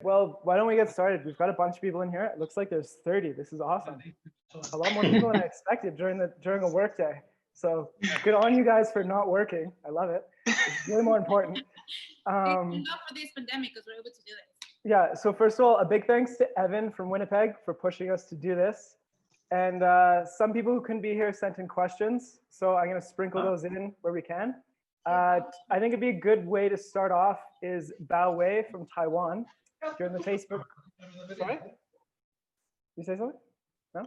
Well, why don't we get started? We've got a bunch of people in here. It looks like there's 30. This is awesome. A lot more people than I expected during a work day. So good on you guys for not working. I love it. It's really more important. Thank you for this pandemic because we're able to do this. Yeah, so first of all, a big thanks to Evan from Winnipeg for pushing us to do this. And some people who couldn't be here sent in questions. So I'm going to sprinkle those in where we can. I think it'd be a good way to start off is Baowei from Taiwan. During the Facebook. Sorry? You say something? No?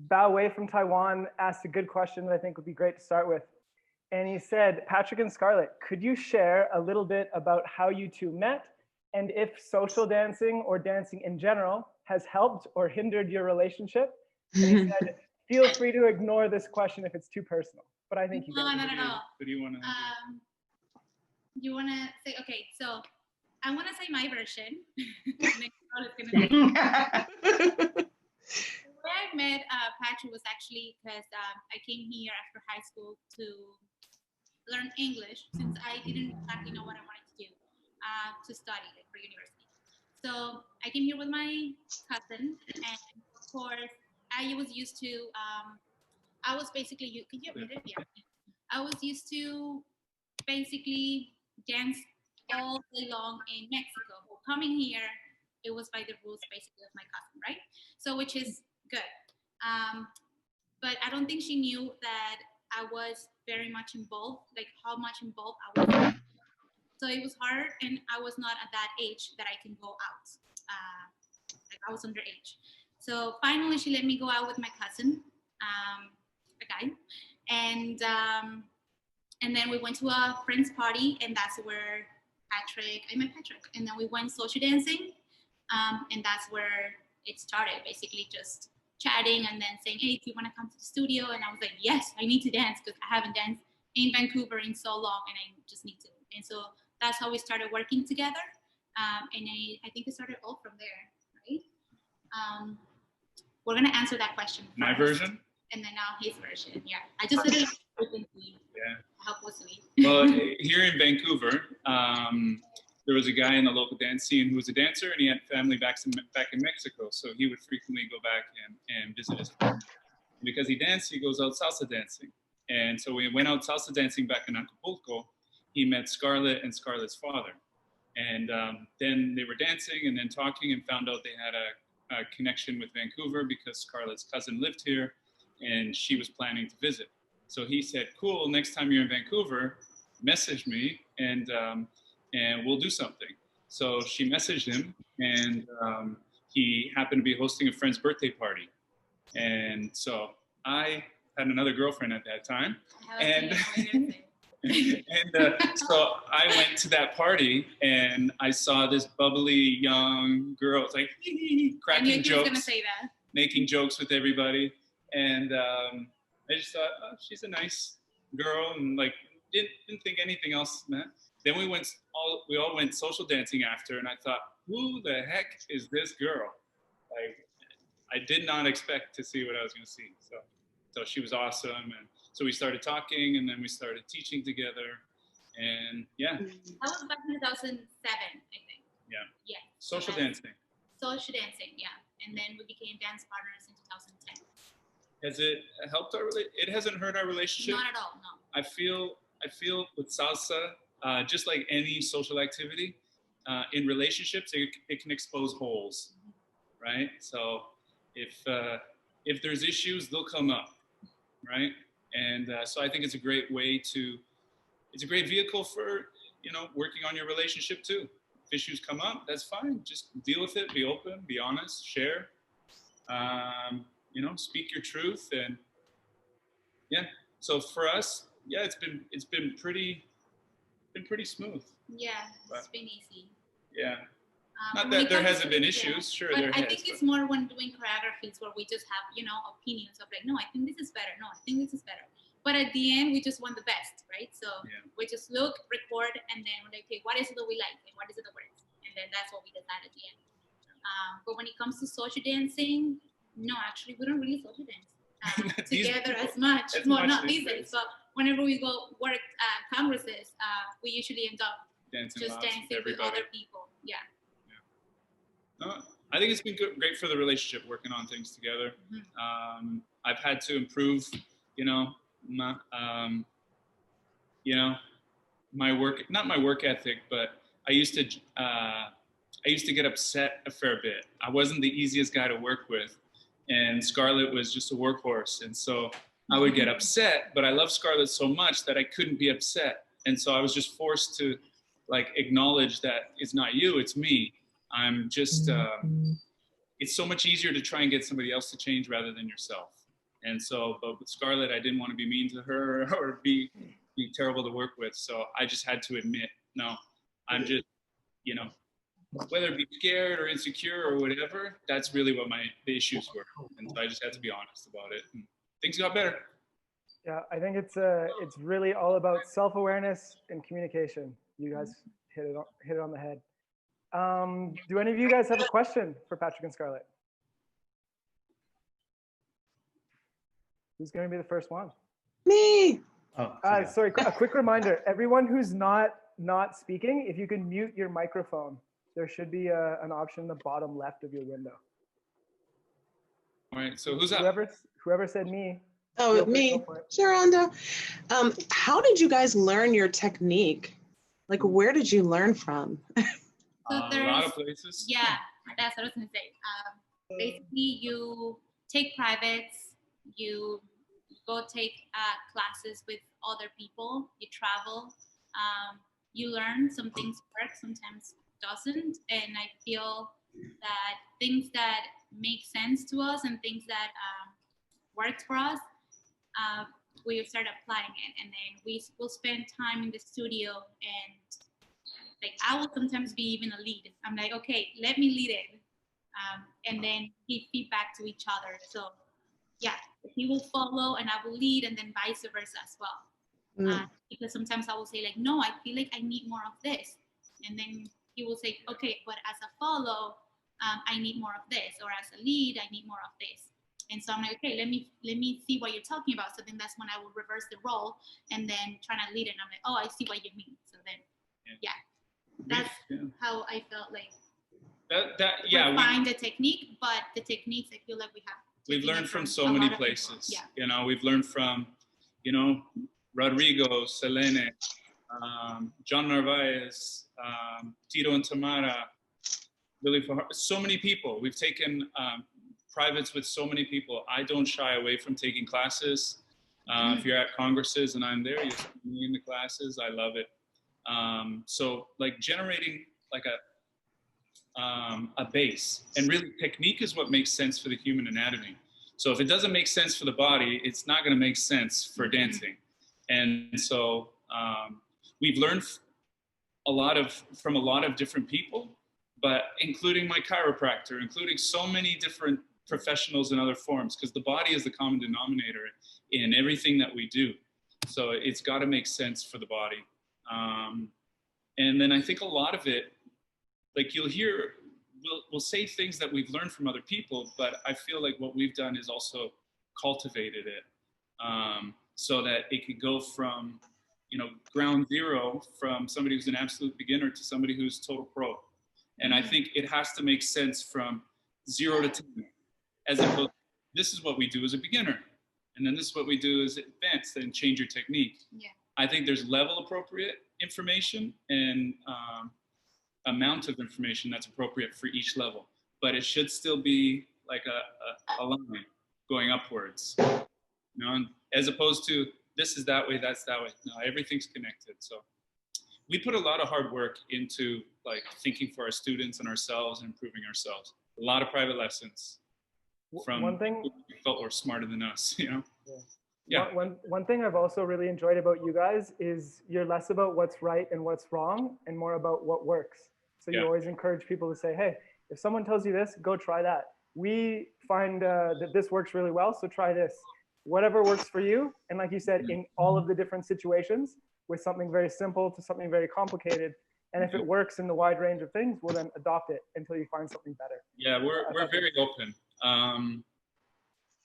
Baowei from Taiwan asked a good question that I think would be great to start with. And he said, Patrick and Scarlet, could you share a little bit about how you two met and if social dancing or dancing in general has helped or hindered your relationship? And he said, feel free to ignore this question if it's too personal. But I think you No. What do you want to You want to say, okay, so I want to say my version. The way I met Patrick was actually because I came here after high school to learn English since I didn't exactly know what I wanted to do to study like, for university. So I came here with my cousin, and of course I was used to. I was basically I was used to basically dance all day long in Mexico. Well, coming here, it was by the rules basically of my cousin, right? So which is good. But I don't think she knew that I was very much involved, like how much involved I was. So it was hard, and I was not at that age that I can go out. Like I was underage. So finally, she let me go out with my cousin, a guy, and then we went to a friend's party, and that's where I met Patrick, and then we went social dancing, and that's where it started, basically just chatting and then saying, hey, if you want to come to the studio, and I was like, yes, I need to dance because I haven't danced in Vancouver in so long, and I just need to. And so that's how we started working together, and I think it started all from there, right? We're gonna answer that question first, my version, and then now his version. Yeah, I just did it. Yeah. Helplessly. Well, here in Vancouver, there was a guy in the local dance scene who was a dancer, and he had family back in Mexico, so he would frequently go back and visit his family. Because he danced, he goes out salsa dancing. And so we went out salsa dancing back in Acapulco. He met Scarlet and Scarlet's father. And then they were dancing and then talking and found out they had a connection with Vancouver because Scarlet's cousin lived here and she was planning to visit. So he said, cool, next time you're in Vancouver, message me and we'll do something. So she messaged him, and he happened to be hosting a friend's birthday party. And so I had another girlfriend at that time. So I went to that party, and I saw this bubbly young girl. It's like cracking jokes, making jokes with everybody. And I just thought, oh, she's a nice girl, and like didn't think anything else, man. Then we all went social dancing after, and I thought, who the heck is this girl? Like, I did not expect to see what I was going to see. So she was awesome, and so we started talking, and then we started teaching together, and yeah. That was back in 2007, I think. Yeah. Yeah. Social dancing. Social dancing, yeah, and then we became dance partners in 2010. Has it helped our relationship? It hasn't hurt our relationship. Not at all, no. I feel with salsa. Just like any social activity, in relationships, it can expose holes, right? So if there's issues, they'll come up, right? And so I think it's a great vehicle for, working on your relationship too. If issues come up, that's fine. Just deal with it, be open, be honest, share, speak your truth. And yeah, so for us, yeah, it's been pretty smooth. Yeah, it's been easy. Yeah. Not that there hasn't been issues. Sure, but there has. I think it's more when doing choreographies where we just have, opinions of like, no, I think this is better. No, I think this is better. But at the end, we just want the best, right? So we just look, record, and then we're like, okay, what is it that we like and what is it that works? And then that's what we decide at the end. But when it comes to social dancing, no, actually, we don't really social dance together as much. Not these days. So whenever we go work congresses, we usually end up dancing with other people. Yeah. I think it's been great for the relationship, working on things together. I've had to improve, my work, not my work ethic, but I used to get upset a fair bit. I wasn't the easiest guy to work with, and Scarlet was just a workhorse. And so I would get upset, but I love Scarlet so much that I couldn't be upset. And so I was just forced to acknowledge that it's not you, it's me. I'm just, it's so much easier to try and get somebody else to change rather than yourself. And so, but with Scarlet, I didn't want to be mean to her or be terrible to work with. So I just had to admit, no, I'm just, whether it be scared or insecure or whatever, that's really what the issues were. And so I just had to be honest about it. And things got better. Yeah, I think it's really all about self-awareness and communication. You guys hit it on the head. Do any of you guys have a question for Patrick and Scarlet? Who's going to be the first one? Me. Oh, sorry, a quick reminder. Everyone who's not speaking, if you can mute your microphone, there should be an option in the bottom left of your window. All right, so who's up? Whoever said me. Oh, me, Sharonda. How did you guys learn your technique? Where did you learn from? So a lot of places. Yeah, that's what I was going to say. Basically, you take privates, you go take classes with other people, you travel, you learn. Some things work, sometimes doesn't. And I feel that things that make sense to us and things that work for us, we start applying it. And then we will spend time in the studio, and I will sometimes be even a lead. I'm like, okay, let me lead it. And then give feedback to each other. So yeah, he will follow and I will lead, and then vice versa as well. Because sometimes I will say no, I feel like I need more of this. And then he will say, okay, but as a follow, I need more of this, or as a lead, I need more of this. And so I'm like, okay, let me see what you're talking about. So then that's when I will reverse the role and then try to lead it. And I'm like, oh, I see what you mean. So then, that's how I felt we find the technique, but the techniques I feel like we've learned from so many places. We've learned from, Rodrigo, Selene, John Narvaez, Tito and Tamara, Billy Fahar, so many people. We've taken privates with so many people. I don't shy away from taking classes. If you're at congresses and I'm there, you see me in the classes. I love it. So generating a base, and really technique is what makes sense for the human anatomy. So if it doesn't make sense for the body, it's not going to make sense for dancing. And so we've learned from a lot of different people, but including my chiropractor, including so many different professionals in other forms, because the body is the common denominator in everything that we do. So it's got to make sense for the body. And then I think a lot of it, you'll hear, we'll say things that we've learned from other people, but I feel like what we've done is also cultivated it, so that it could go from, ground zero, from somebody who's an absolute beginner to somebody who's total pro. And I think it has to make sense from 0 to 10, as opposed to, this is what we do as a beginner, and then this is what we do as advanced, and change your technique. Yeah. I think there's level appropriate information and amount of information that's appropriate for each level, but it should still be a line going upwards, as opposed to this is that way, that's that way. No, everything's connected. So we put a lot of hard work into thinking for our students and ourselves and improving ourselves. A lot of private lessons from people who felt were smarter than us, Yeah. One thing I've also really enjoyed about you guys is you're less about what's right and what's wrong and more about what works. So you always encourage people to say, hey, if someone tells you this, go try that. We find that this works really well, so try this. Whatever works for you. And like you said, in all of the different situations, with something very simple to something very complicated. And if it works in the wide range of things, we'll then adopt it until you find something better. Yeah, we're very open.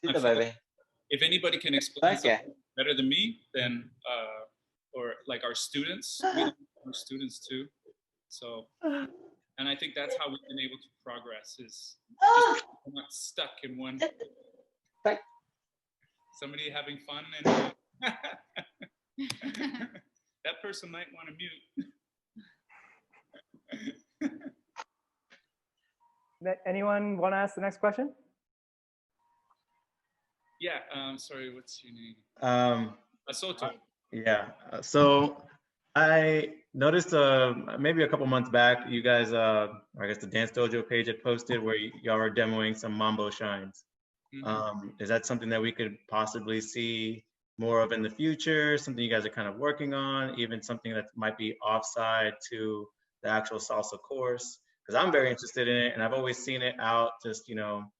If anybody can explain something better than me, then or our students, we have students too. So And I think that's how we've been able to progress, is just not stuck in one. Somebody having fun, and that person might want to mute. Anyone want to ask the next question? Yeah, sorry, what's your name? Asoto. Yeah, so I noticed maybe a couple months back, you guys, I guess the Dance Dojo page had posted where y'all were demoing some mambo shines. Is that something that we could possibly see more of in the future? Something you guys are kind of working on, even something that might be offside to the actual salsa course? Because I'm very interested in it, and I've always seen it out just, you know,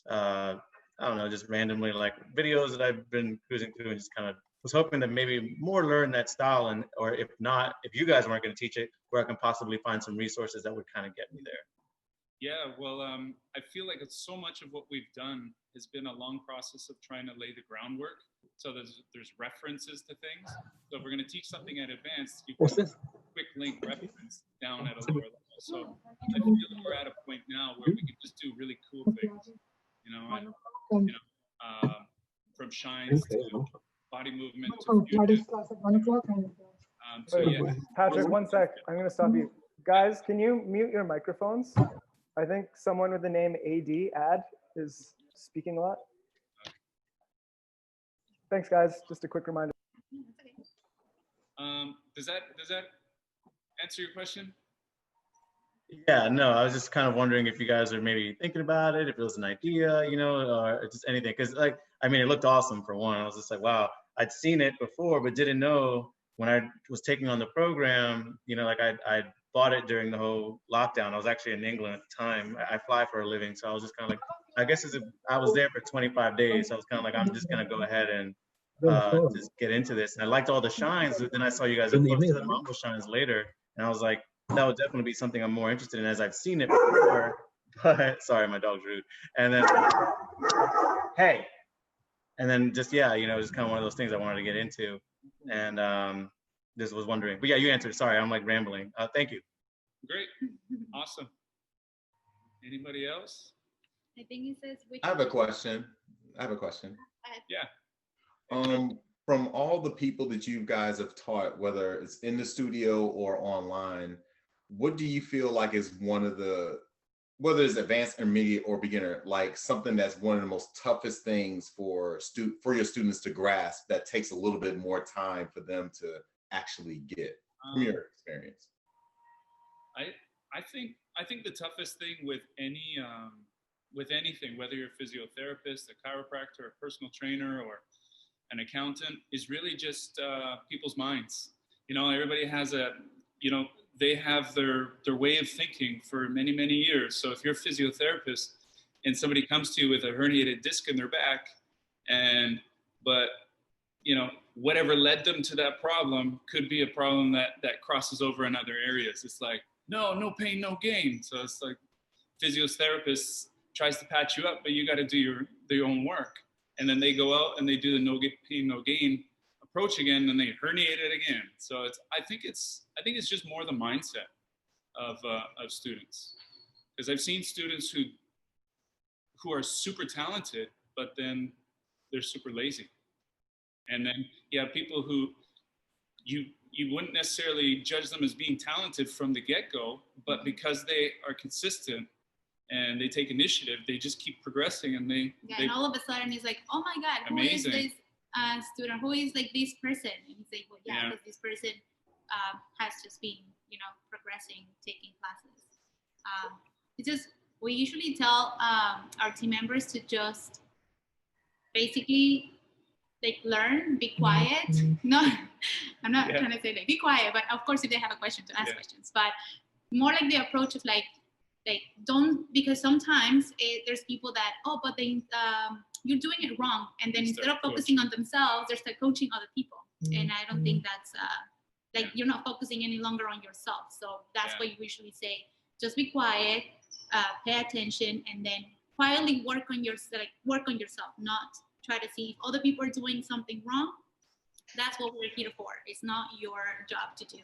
I don't know, just randomly, like videos that I've been cruising through, and just kind of was hoping that maybe more learn that style, and or if not, if you guys weren't going to teach it, where I can possibly find some resources that would kind of get me there. Yeah, well, I feel like it's so much of what we've done has been a long process of trying to lay the groundwork. So there's references to things. So if we're going to teach something at advanced, you can quick link reference down at a lower level. So I feel like we're at a point now where we can just do really cool things, you know, and, you know, from shines to body movement to fusion. So yeah. Patrick, one sec. I'm going to stop you. Guys, can you mute your microphones? I think someone with the name Ad is speaking a lot. Thanks, guys. Just a quick reminder. Does that answer your question? Yeah, no, I was just kind of wondering if you guys are maybe thinking about it, if it was an idea, you know, or just anything. Because, like, I mean, it looked awesome for one. I was just like, wow, I'd seen it before, but didn't know when I was taking on the program, you know, like I bought it during the whole lockdown. I was actually in England at the time. I fly for a living. So I was just kind of like, I guess I was there for 25 days. So I was kind of like, I'm just going to go ahead and just get into this. And I liked all the shines. But then I saw you guys posted the mambo shines later. And I was like, that would definitely be something I'm more interested in, as I've seen it before. But sorry, my dog's rude. And then, hey. And then just, yeah, you know, just kind of one of those things I wanted to get into. And just was wondering. But yeah, you answered. Sorry, I'm like rambling. Thank you. Great. Awesome. Anybody else? I think he says which. I have a question. Yeah. From all the people that you guys have taught, whether it's in the studio or online, what do you feel like is one of the, whether it's advanced, intermediate, or beginner, like something that's one of the most toughest things for your students to grasp that takes a little bit more time for them to actually get from your experience? I think the toughest thing with anything, whether you're a physiotherapist, a chiropractor, a personal trainer, or an accountant, is really just people's minds. You know, everybody has they have their way of thinking for many, many years. So if you're a physiotherapist and somebody comes to you with a herniated disc in their back, but you know, whatever led them to that problem could be a problem that crosses over in other areas. It's like, no pain, no gain. So it's like physiotherapists tries to patch you up, but you got to do your own work. And then they go out and they do the no pain, no gain approach again, and they herniate it again. So I think it's just more the mindset of students, because I've seen students who are super talented, but then they're super lazy. And then you have people who you wouldn't necessarily judge them as being talented from the get-go, but because they are consistent and they take initiative, they just keep progressing, and and all of a sudden he's like, oh my God, who amazing. Is this student? Who is like this person? And he's like, well, because this person has just been, you know, progressing, taking classes. It's just, we usually tell our team members to just basically like learn, be quiet. No, I'm not trying to say like be quiet, but of course if they have a question, to ask questions, but more like the approach of like don't, because sometimes there's people that, but they you're doing it wrong, and then instead of focusing on themselves, they start coaching other people. And I don't think that's you're not focusing any longer on yourself. So that's what you usually say, just be quiet, pay attention, and then quietly work on yourself, not try to see if other people are doing something wrong. That's what we're here for. It's not your job to do,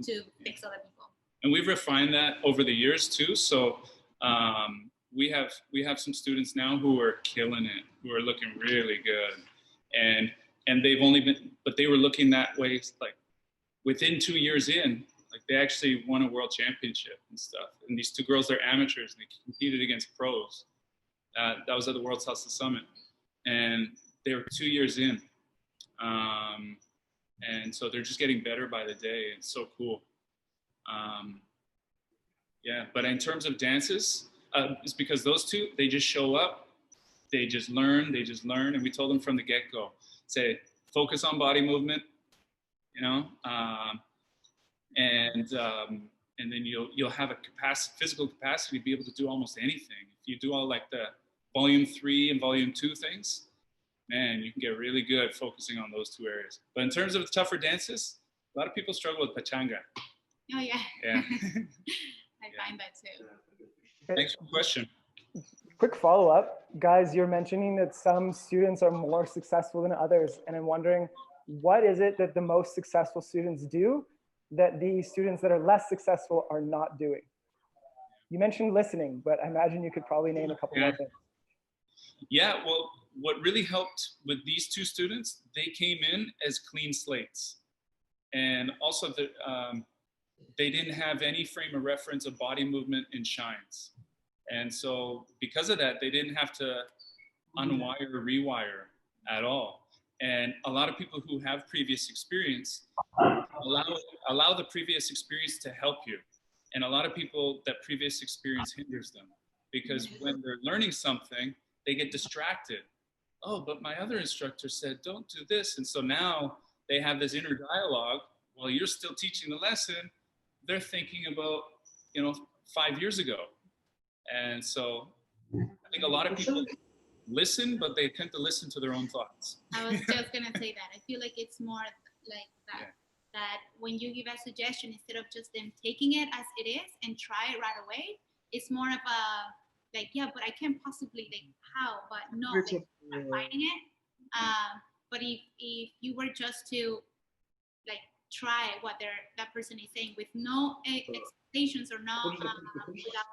to fix other people. And we've refined that over the years too. So we have some students now who are killing it, who are looking really good, and they've only been, but they were looking that way like within 2 years in, like they actually won a world championship and stuff. And these two girls, they're amateurs and they competed against pros. That was at the World Salsa Summit, and they were 2 years in. And so they're just getting better by the day. It's so cool. Yeah, but in terms of dances, it's because those two, they just show up, they just learn, and we told them from the get-go, say, focus on body movement, you know, and then you'll have a physical capacity to be able to do almost anything. If you do all like the volume 3 and volume 2 things, man, you can get really good focusing on those 2 areas. But in terms of the tougher dances, a lot of people struggle with pachanga. Oh yeah. Yeah. I find that too. Thanks for the question. Quick follow-up. Guys, you're mentioning that some students are more successful than others, and I'm wondering, what is it that the most successful students do that the students that are less successful are not doing? You mentioned listening, but I imagine you could probably name a couple more things. Yeah, well, what really helped with these two students, they came in as clean slates. And also they didn't have any frame of reference of body movement and shines. And so because of that, they didn't have to unwire or rewire at all. And a lot of people who have previous experience allow the previous experience to help you. And a lot of people, that previous experience hinders them, because when they're learning something, they get distracted. Oh, but my other instructor said, don't do this. And so now they have this inner dialogue while you're still teaching the lesson. They're thinking about, 5 years ago. And so I think a lot of people listen, but they tend to listen to their own thoughts. I was just gonna say that. I feel like it's more like that. Yeah. That when you give a suggestion, instead of just them taking it as it is and try it right away, it's more of a like, yeah, but I can't possibly, like, how? But no, like, I'm fighting it. But if you were just to like try what that person is saying with no expectations or no without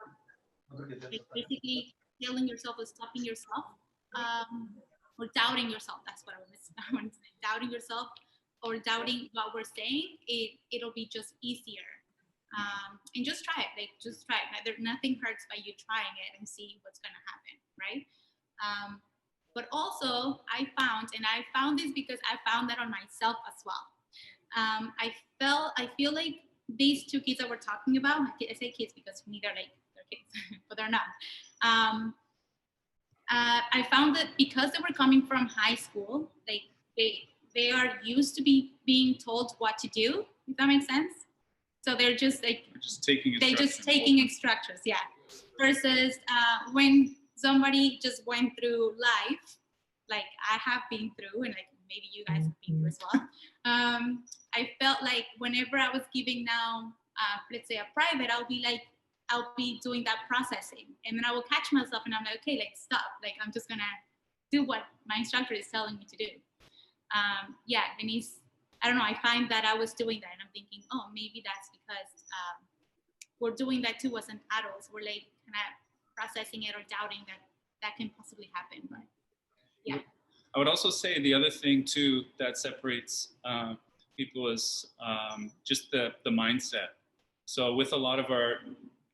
like, basically telling yourself or stopping yourself, or doubting yourself. That's what I want to say. Doubting yourself or doubting what we're saying, it'll be just easier. And just try it. Like, just try it. Nothing hurts by you trying it and see what's gonna happen, right? But also, I found this because I found that on myself as well. I feel like these two kids that we're talking about, I say kids because to me they're kids, but they're not. I found that because they were coming from high school, like they are used to being told what to do, if that makes sense. So they're just like taking instructions, yeah. Versus when somebody just went through life, like I have been through, and like maybe you guys have been through as well. I felt like whenever I was giving now, let's say a private, I'll be doing that processing, and then I will catch myself, and I'm like, okay, like stop, like I'm just gonna do what my instructor is telling me to do. Yeah, and I don't know, I find that I was doing that, and I'm thinking, oh, maybe that's because we're doing that too as an adults. We're like kind of processing it or doubting that can possibly happen, but yeah. I would also say the other thing too that separates people is just the mindset. So with a lot of our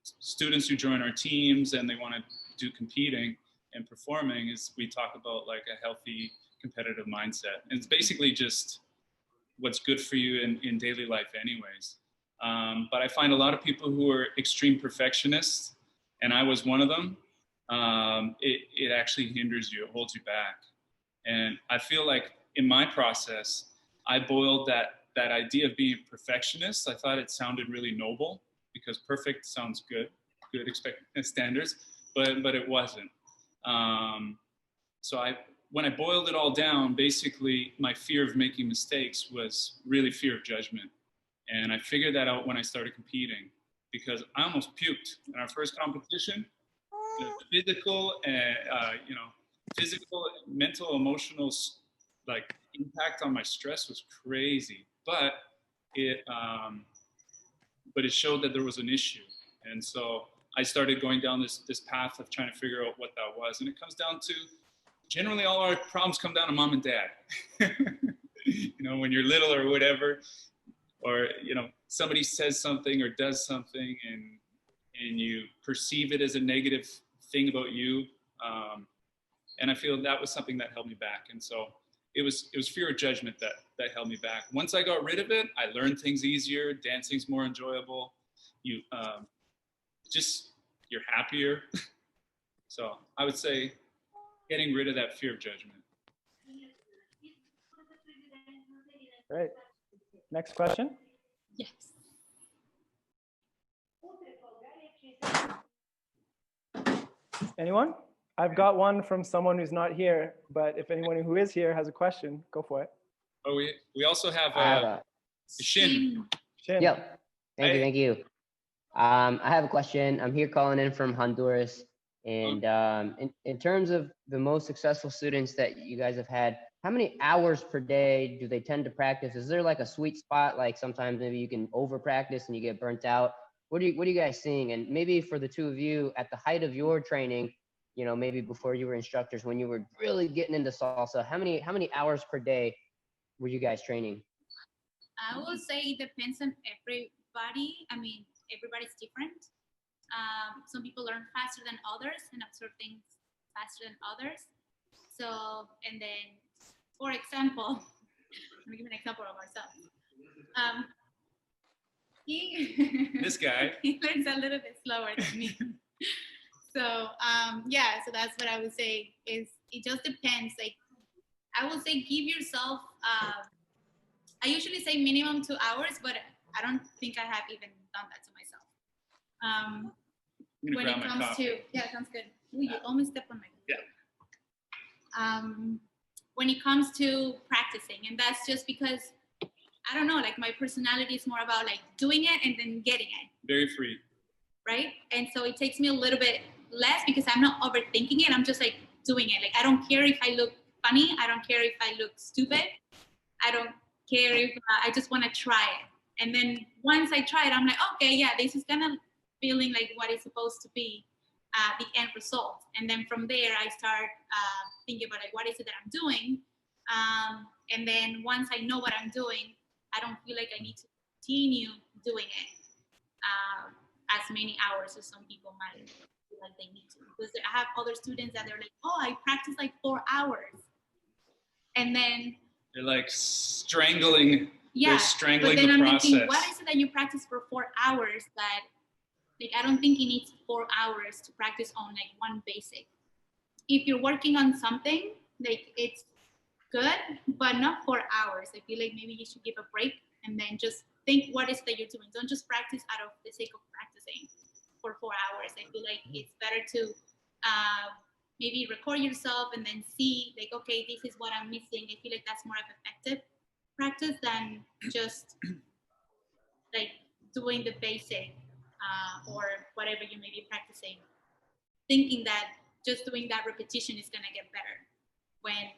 students who join our teams and they want to do competing and performing, is we talk about like a healthy competitive mindset. And it's basically just what's good for you in daily life anyways. But I find a lot of people who are extreme perfectionists, and I was one of them, it actually hinders you, it holds you back. And I feel like in my process, I boiled that idea of being a perfectionist. I thought it sounded really noble because perfect sounds good standards, but it wasn't. So when I boiled it all down, basically my fear of making mistakes was really fear of judgment. And I figured that out when I started competing, because I almost puked in our first competition. The physical and physical, mental, emotional like impact on my stress was crazy. But but it showed that there was an issue. And so I started going down this path of trying to figure out what that was. And it comes down to, generally all our problems come down to mom and dad. You know, when you're little or whatever, or, you know, somebody says something or does something and you perceive it as a negative thing about you. And I feel that was something that held me back. And so it was fear of judgment that held me back. Once I got rid of it, I learned things easier. Dancing's more enjoyable. You're happier. So I would say getting rid of that fear of judgment. Great. Next question. Yes. Anyone? I've got one from someone who's not here, but if anyone who is here has a question, go for it. Oh, we also have Shin. Shin. Yep. Thank you. I have a question. I'm here calling in from Honduras. And in terms of the most successful students that you guys have had, how many hours per day do they tend to practice? Is there like a sweet spot? Like sometimes maybe you can over practice and you get burnt out. What are you guys seeing? And maybe for the two of you, at the height of your training, you know, maybe before you were instructors, when you were really getting into salsa, how many hours per day were you guys training? I would say it depends on everybody. I mean, everybody's different. Some people learn faster than others and absorb things faster than others. So, and then, for example, let me give an example of myself. This guy. He learns a little bit slower than me. So, yeah, so that's what I would say is it just depends. Like, I would say give yourself, I usually say minimum 2 hours, but I don't think I have even done that to myself. When it comes to, yeah, sounds good. Ooh, you almost stepped on my. Yeah. When it comes to practicing, and that's just because, I don't know, like my personality is more about like doing it and then getting it. Very free. Right? And so it takes me a little bit less because I'm not overthinking it. I'm just like doing it. Like, I don't care if I look funny. I don't care if I look stupid. I don't care if I just want to try it. And then once I try it, I'm like, okay, yeah, this is kind of feeling like what it's supposed to be, the end result. And then from there, I start thinking about like, what is it that I'm doing? And then once I know what I'm doing, I don't feel like I need to continue doing it as many hours as some people might feel like they need to. Because I have other students that they're like, oh, I practice like 4 hours. And then they're like strangling. Yeah, they're strangling but then the I'm process. thinking, what is it that you practice for 4 hours that, like, I don't think it needs 4 hours to practice on like one basic. If you're working on something, like it's good, but not 4 hours. I feel like maybe you should give a break and then just think what is that you're doing. Don't just practice out of the sake of practicing for 4 hours. I feel like it's better to maybe record yourself and then see like, okay, this is what I'm missing. I feel like that's more effective practice than just like doing the basic or whatever you may be practicing, thinking that just doing that repetition is gonna get better. When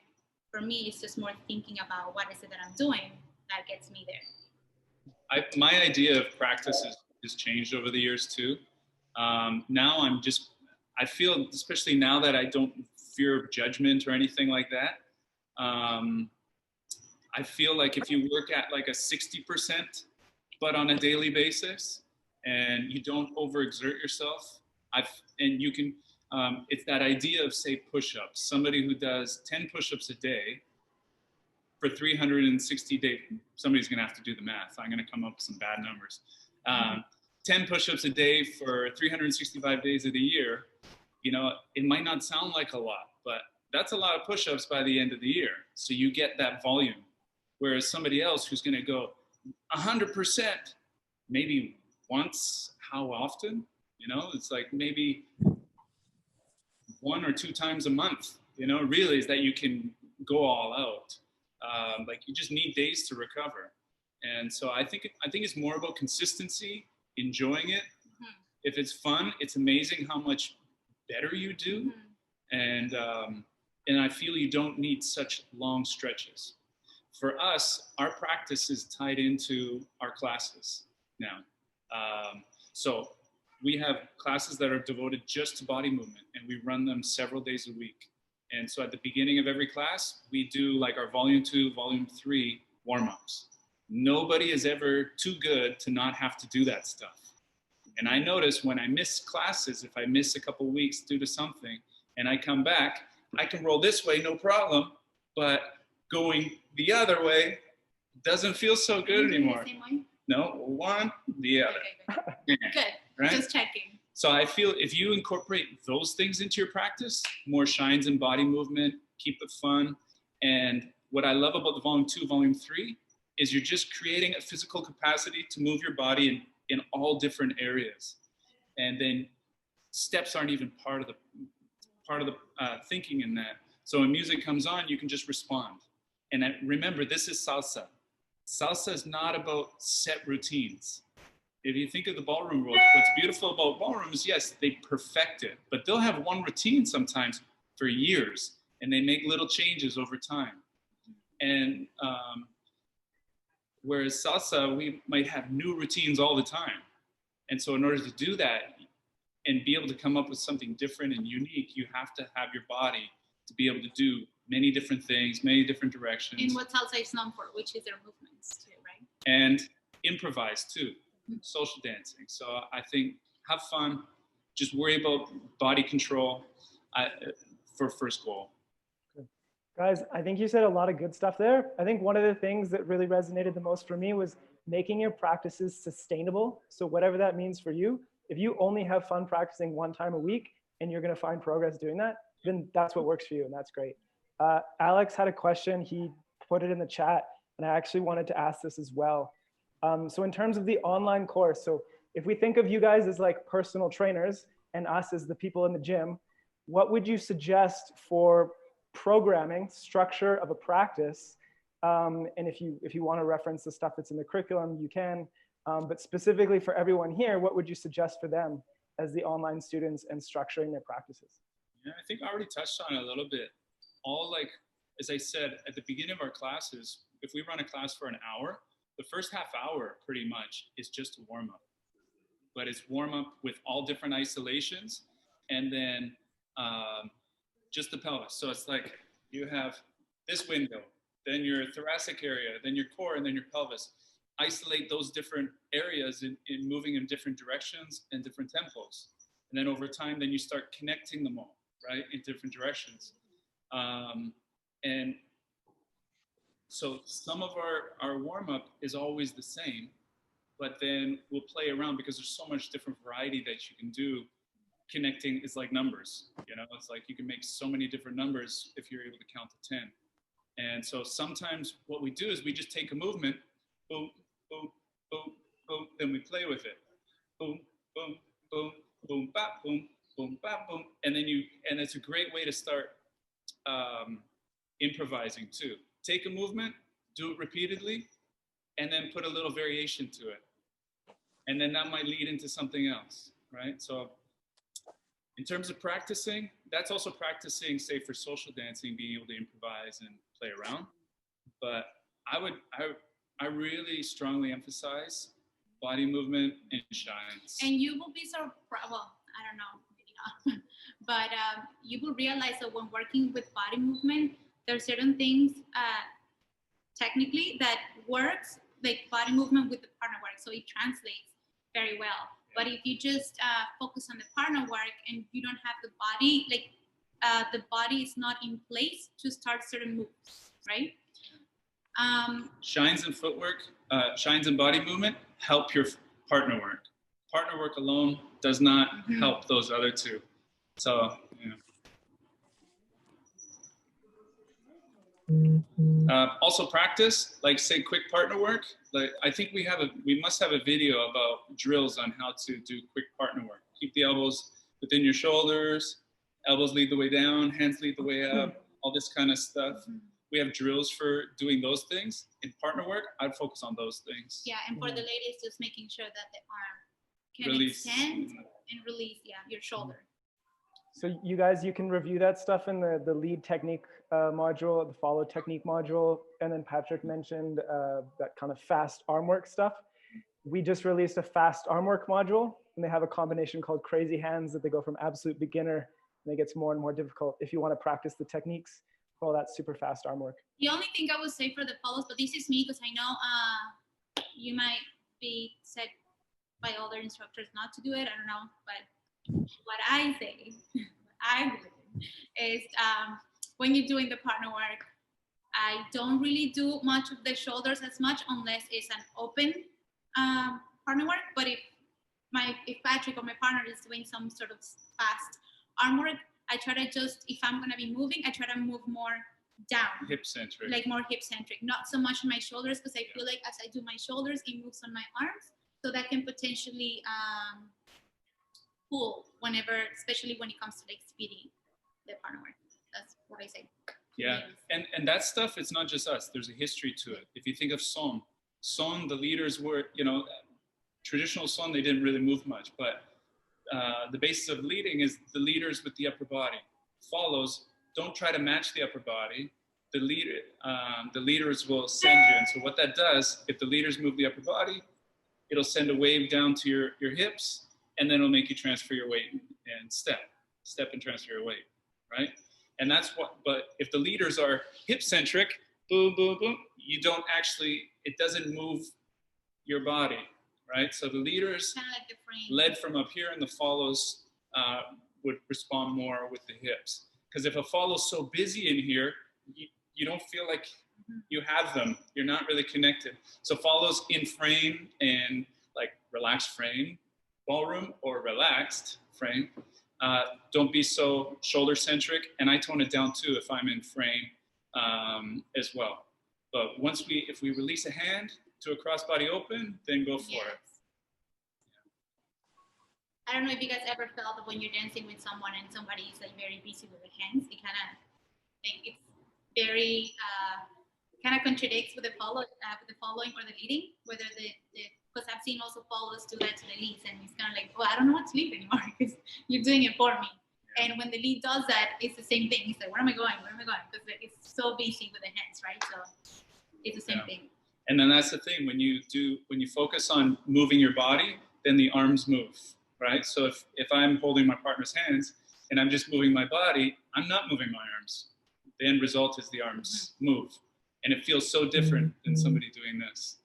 for me, it's just more thinking about what is it that I'm doing that gets me there. My idea of practice has changed over the years too. Now I feel, especially now that I don't fear judgment or anything like that, I feel like if you work at like a 60%, but on a daily basis, and you don't overexert yourself, and you can, it's that idea of, say, push-ups. Somebody who does 10 push-ups a day for 360 days, somebody's gonna have to do the math. I'm gonna come up with some bad numbers. 10 push-ups a day for 365 days of the year, you know, it might not sound like a lot, but that's a lot of push-ups by the end of the year. So you get that volume. Whereas somebody else who's gonna go 100%, maybe once, how often? You know, it's like maybe 1 or 2 times a month, you know, really is that you can go all out. Like you just need days to recover. And so I think it's more about consistency, enjoying it. Mm-hmm. If it's fun, it's amazing how much better you do. Mm-hmm. And I feel you don't need such long stretches. For us, our practice is tied into our classes now. So we have classes that are devoted just to body movement, and we run them several days a week. And so at the beginning of every class, we do like our volume 2, volume 3 warm-ups. Nobody is ever too good to not have to do that stuff. And I notice when I miss classes, if I miss a couple weeks due to something, and I come back, I can roll this way, no problem, but going the other way doesn't feel so good anymore. The same way? No, one, the other. Okay, good. Right? Just checking. So I feel if you incorporate those things into your practice, more shines and body movement, keep it fun. And what I love about the volume 2, volume 3 is you're just creating a physical capacity to move your body in all different areas. And then steps aren't even part of the thinking in that. So when music comes on, you can just respond. And remember, this is salsa. Salsa is not about set routines. If you think of the ballroom world, what's beautiful about ballrooms, yes, they perfect it, but they'll have one routine sometimes for years, and they make little changes over time. And whereas salsa, we might have new routines all the time. And so in order to do that and be able to come up with something different and unique, you have to have your body to be able to do many different things, many different directions. And what salsa is known for, which is their movements too, right? And improvise too, social dancing. So I think have fun, just worry about body control for first goal. Guys, I think you said a lot of good stuff there. I think one of the things that really resonated the most for me was making your practices sustainable. So whatever that means for you, if you only have fun practicing one time a week and you're going to find progress doing that, then that's what works for you, and that's great. Alex had a question. He put it in the chat, and I actually wanted to ask this as well. So in terms of the online course, so if we think of you guys as like personal trainers and us as the people in the gym, what would you suggest for programming, structure of a practice? And if you want to reference the stuff that's in the curriculum, you can. But specifically for everyone here, what would you suggest for them as the online students and structuring their practices? Yeah, I think I already touched on it a little bit. As I said, at the beginning of our classes, if we run a class for an hour, the first half hour pretty much is just a warm up. But it's warm up with all different isolations and then just the pelvis. So it's like you have this window, then your thoracic area, then your core, and then your pelvis. Isolate those different areas in moving in different directions and different tempos. And then over time, then you start connecting them all, right, in different directions. And so some of our warm-up is always the same, but then we'll play around because there's so much different variety that you can do. Connecting is like numbers, you know, it's like you can make so many different numbers if you're able to count to 10. And so sometimes what we do is we just take a movement, boom, boom, boom, boom, then we play with it. Boom, boom, boom, boom, bop, boom, boom, bop, boom. And it's a great way to start improvising too. Take a movement, do it repeatedly, and then put a little variation to it. And then that might lead into something else, right? So in terms of practicing, that's also practicing, say, for social dancing, being able to improvise and play around. But I really strongly emphasize body movement and shines. And you will be surprised, well, I don't know, maybe not, but you will realize that when working with body movement, there are certain things technically that works, like body movement with the partner work, so it translates very well. But if you just focus on the partner work and you don't have the body, like the body is not in place to start certain moves, right? Shines and footwork, shines and body movement help your partner work. Partner work alone does not help those other two. So, yeah. Also practice, like say quick partner work. Like I think we must have a video about drills on how to do quick partner work. Keep the elbows within your shoulders, elbows lead the way down, hands lead the way up, all this kind of stuff. We have drills for doing those things. In partner work, I'd focus on those things. Yeah, and for the ladies, just making sure that the arm can Release. extend and release, your shoulder. So you guys, you can review that stuff in the lead technique module, the follow technique module, and then Patrick mentioned that kind of fast arm work stuff. we just released a fast arm work module, and they have a combination called Crazy Hands that they go from absolute beginner, and it gets more and more difficult if you want to practice the techniques for all that super fast arm work. The only thing I would say for the follows, but this is me because I know you might be said by other instructors not to do it. I don't know, but what I say, what I believe is when you're doing the partner work, I don't really do much of the shoulders as much unless it's an open partner work. But if Patrick or my partner is doing some sort of fast arm work, I try to just, if I'm gonna be moving, I try to move more down. Hip centric. Like more hip centric, not so much on my shoulders, because I feel like as I do my shoulders, it moves on my arms. So that can potentially pull whenever, especially when it comes to like speeding the partner work. That's what I say. Yeah, and that stuff, it's not just us. There's a history to it. If you think of Son, the leaders were, traditional Son, they didn't really move much, but the basis of leading is the leaders with the upper body. Follows, don't try to match the upper body. The leaders will send you. And so what that does, if the leaders move the upper body, it'll send a wave down to your hips, and then it'll make you transfer your weight and step and transfer your weight, right? And that's what, but if the leaders are hip centric, boom, boom, boom, you don't actually, it doesn't move your body, right? So the leaders kind of like the frame. led from up here, and the follows would respond more with the hips. Because if a follow's so busy in here, you don't feel like you have them. You're not really connected. So follows in frame and like relaxed frame, ballroom or relaxed frame. Don't be so shoulder centric, and I tone it down too if I'm in frame as well. But if we release a hand to a crossbody open, then go for it. I don't know if you guys ever felt that when you're dancing with someone and somebody is like very busy with the hands, it kind of like it's very kind of contradicts with the following or the leading. Whether because I've seen also follows do that to the leads, and it's kind of like, well, I don't know what to lead anymore because you're doing it for me. And when the lead does that, it's the same thing. It's like, where am I going? Where am I going? Because it's so busy with the hands, right? So it's the same thing. And then that's the thing, when you focus on moving your body, then the arms move, right? So if I'm holding my partner's hands and I'm just moving my body, I'm not moving my arms. The end result is the arms move. And it feels so different than somebody doing this.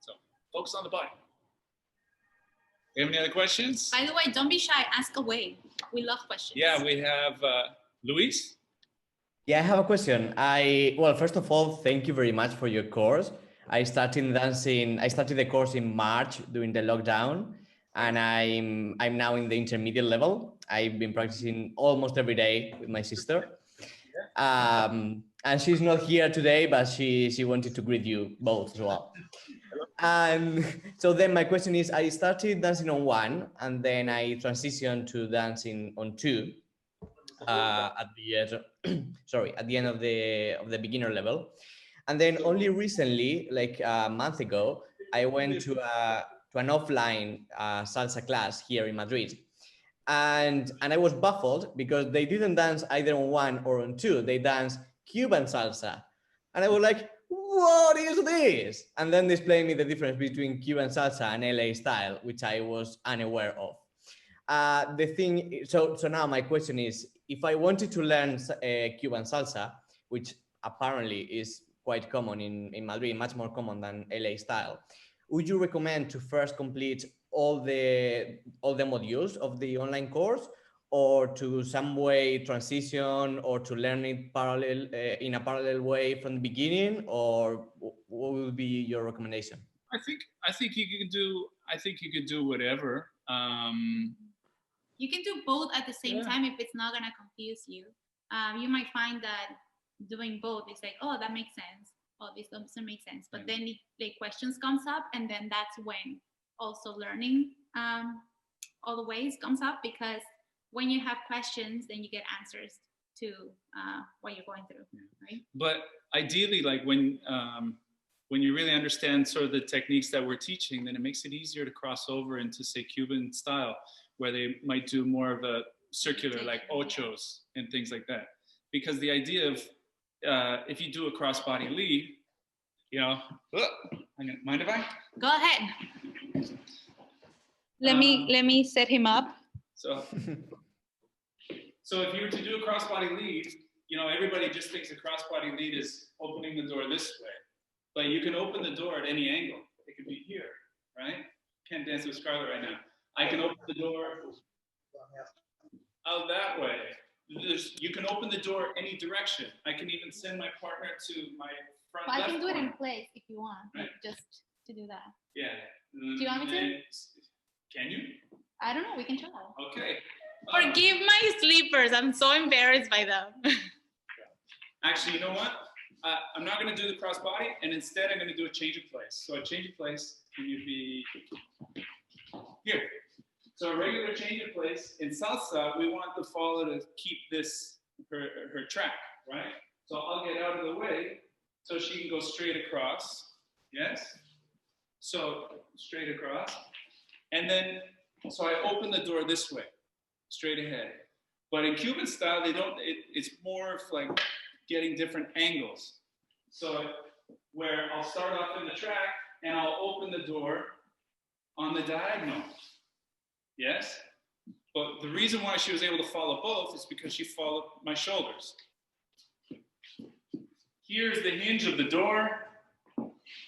So focus on the body. You have any other questions? By the way, don't be shy. Ask away. We love questions. Yeah, we have Luis. Yeah, I have a question. Well, first of all, thank you very much for your course. I started the course in March during the lockdown, and I'm now in the intermediate level. I've been practicing almost every day with my sister. And she's not here today, but she wanted to greet you both as well. And so then my question is, I started dancing on 1, and then I transitioned to dancing on 2 at the end of the beginner level. And then only recently, like a month ago, I went to an offline salsa class here in Madrid. And I was baffled because they didn't dance either on 1 or on 2. They danced Cuban salsa. And I was like, what is this? And then they explained me the difference between Cuban salsa and LA style, which I was unaware of. So now my question is, if I wanted to learn Cuban salsa, which apparently is quite common in Madrid, much more common than LA style, would you recommend to first complete all the modules of the online course, or to some way transition, or to learn it in a parallel way from the beginning, or what would be your recommendation? I think you could do whatever. You can do both at the same time if it's not gonna confuse you. You might find that doing both is like, oh, that makes sense. Oh, this doesn't make sense. But then the questions comes up, and then that's when also learning all the ways comes up, because when you have questions, then you get answers to what you're going through, right? But ideally, like when you really understand sort of the techniques that we're teaching, then it makes it easier to cross over into, say, Cuban style, where they might do more of a circular, like ochos and things like that. Because the idea of if you do a crossbody lead, Mind if I? Go ahead. Let me set him up. So if you were to do a crossbody lead, you know, everybody just thinks a crossbody lead is opening the door this way, but you can open the door at any angle. It could be here, right? Can't dance with Scarlet right now. I can open the door out that way. You can open the door any direction. I can even send my partner to my front Well, I left can do it corner. in place if you want, Right. just to do that. Yeah. Do you want me to? Can you? I don't know, we can try. Okay. Forgive my sleepers, I'm so embarrassed by them. Actually, you know what? I'm not going to do the crossbody, and instead I'm going to do a change of place. So a change of place, can you be here? So a regular change of place. In salsa, we want the follow to keep this, her track, right? So I'll get out of the way so she can go straight across. Yes? So straight across. And then, so I open the door this way, straight ahead. But in Cuban style, they don't, it's more of like getting different angles. So where I'll start off in the track and I'll open the door on the diagonal. Yes? But the reason why she was able to follow both is because she followed my shoulders. Here's the hinge of the door.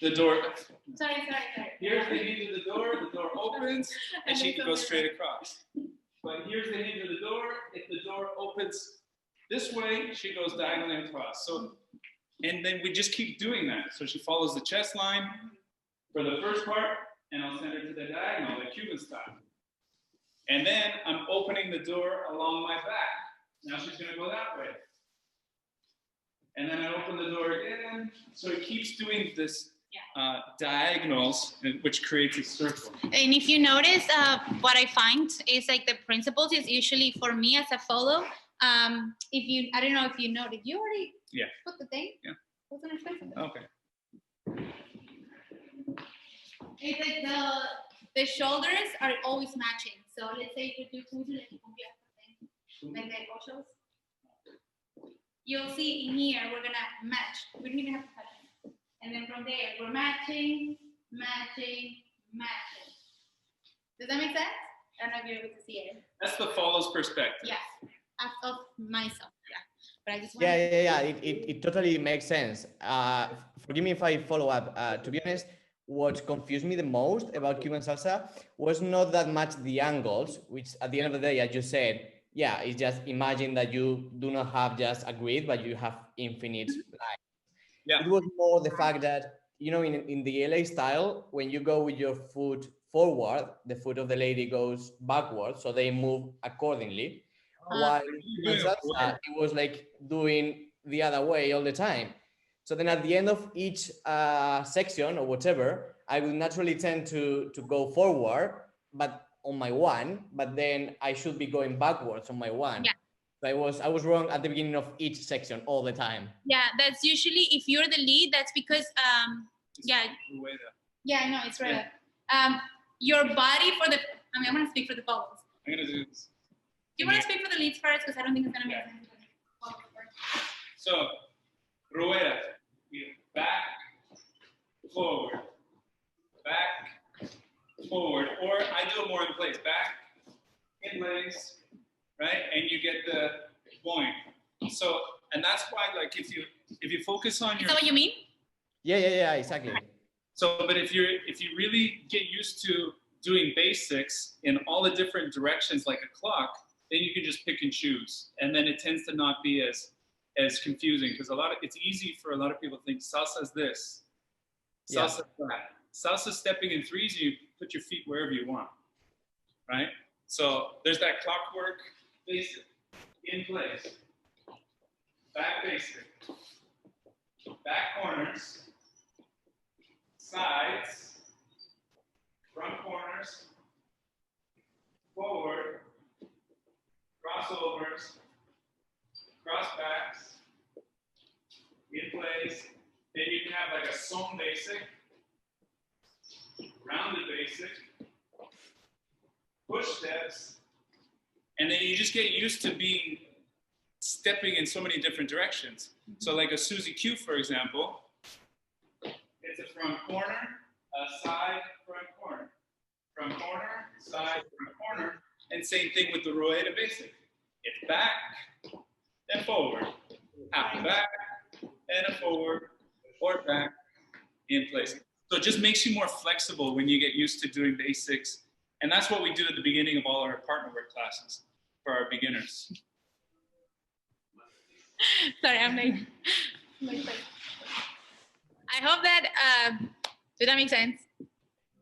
The door. Sorry. Here's the hinge of the door opens, and she can go straight across. But here's the hinge of the door. If the door opens this way, she goes diagonally across. So, and then we just keep doing that. So she follows the chest line for the first part, and I'll send her to the diagonal, like Cuban style. And then I'm opening the door along my back. Now she's gonna go that way. And then I open the door again. So it keeps doing this diagonals, which creates a circle. And if you notice, what I find is like the principles is usually for me as a follow. If you, I don't know if you know, did you already put the thing? Yeah. What's the next one? Okay. It's like the shoulders are always matching. So let's say if you do like the ochos, you'll see in here we're gonna match. We don't even have to touch it. And then from there we're matching. Does that make sense? I don't know if you're able to see it. That's the follows perspective. Yeah, of myself. Yeah, but I just Yeah. It totally makes sense. Forgive me if I follow up. To be honest, what confused me the most about Cuban salsa was not that much the angles, which at the end of the day, as you said, yeah, it's just imagine that you do not have just a grid, but you have infinite lines. Yeah. It was more the fact that, you know, in the LA style, when you go with your foot forward, the foot of the lady goes backwards, so they move accordingly. While in Cuban salsa, it was like doing the other way all the time. So then at the end of each section or whatever, I would naturally tend to go forward, but on my one, but then I should be going backwards on my one. Yeah. So I was wrong at the beginning of each section all the time. Yeah, that's usually, if you're the lead, that's because, yeah, I know, it's right. Yeah. Your body for the, I mean, I'm going to speak for the follows. I'm going to do this. Do you want to speak for the leads first? Because I don't think it's going to make sense. So, rueda, back, forward, or I do it more in place, back, in place, right? And you get the point. So, and that's why, like, if you focus on your. Is that what you mean? Yeah, exactly. So, but if you really get used to doing basics in all the different directions like a clock, then you can just pick and choose, and then it tends to not be as confusing, because it's easy for a lot of people to think salsa is this, salsa that. Salsa stepping in threes, you put your feet wherever you want, right? So there's that clockwork basic, in place, back basic, back corners, sides, front corners, forward, crossovers, cross backs, in place. Then you can have like a son basic, rounded basic, push steps, and then you just get used to stepping in so many different directions. So like a Susie Q, for example, it's a front corner, side, front, corner. Front corner, side, front corner. And same thing with the Rueda basic. It's back, then forward. Half a back, and a forward, or back, in place. So it just makes you more flexible when you get used to doing basics. And that's what we do at the beginning of all our partner work classes for our beginners. Sorry, I'm like I hope that, did that make sense?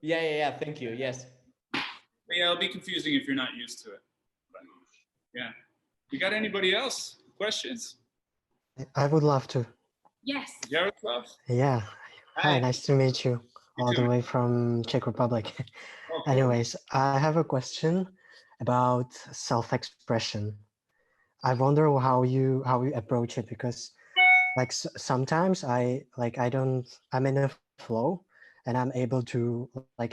Yeah. Thank you. Yes. But yeah, it'll be confusing if you're not used to it. But yeah. You got anybody else? Questions? I would love to. Yes. Jaroslav? Yeah. Hi, nice to meet you all the way from Czech Republic. Okay. Anyways, I have a question about self-expression. I wonder how you approach it, because like sometimes I'm in a flow and I'm able to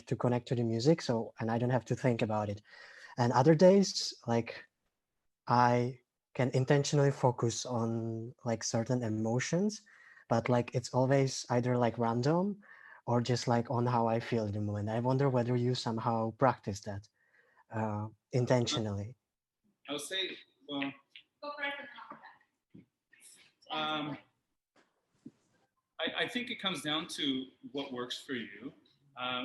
to connect to the music, and I don't have to think about it. And other days, like I can intentionally focus on certain emotions, but it's always either random or just on how I feel at the moment. I wonder whether you somehow practice that intentionally. I'll say, well, Go for it. I think it comes down to what works for you.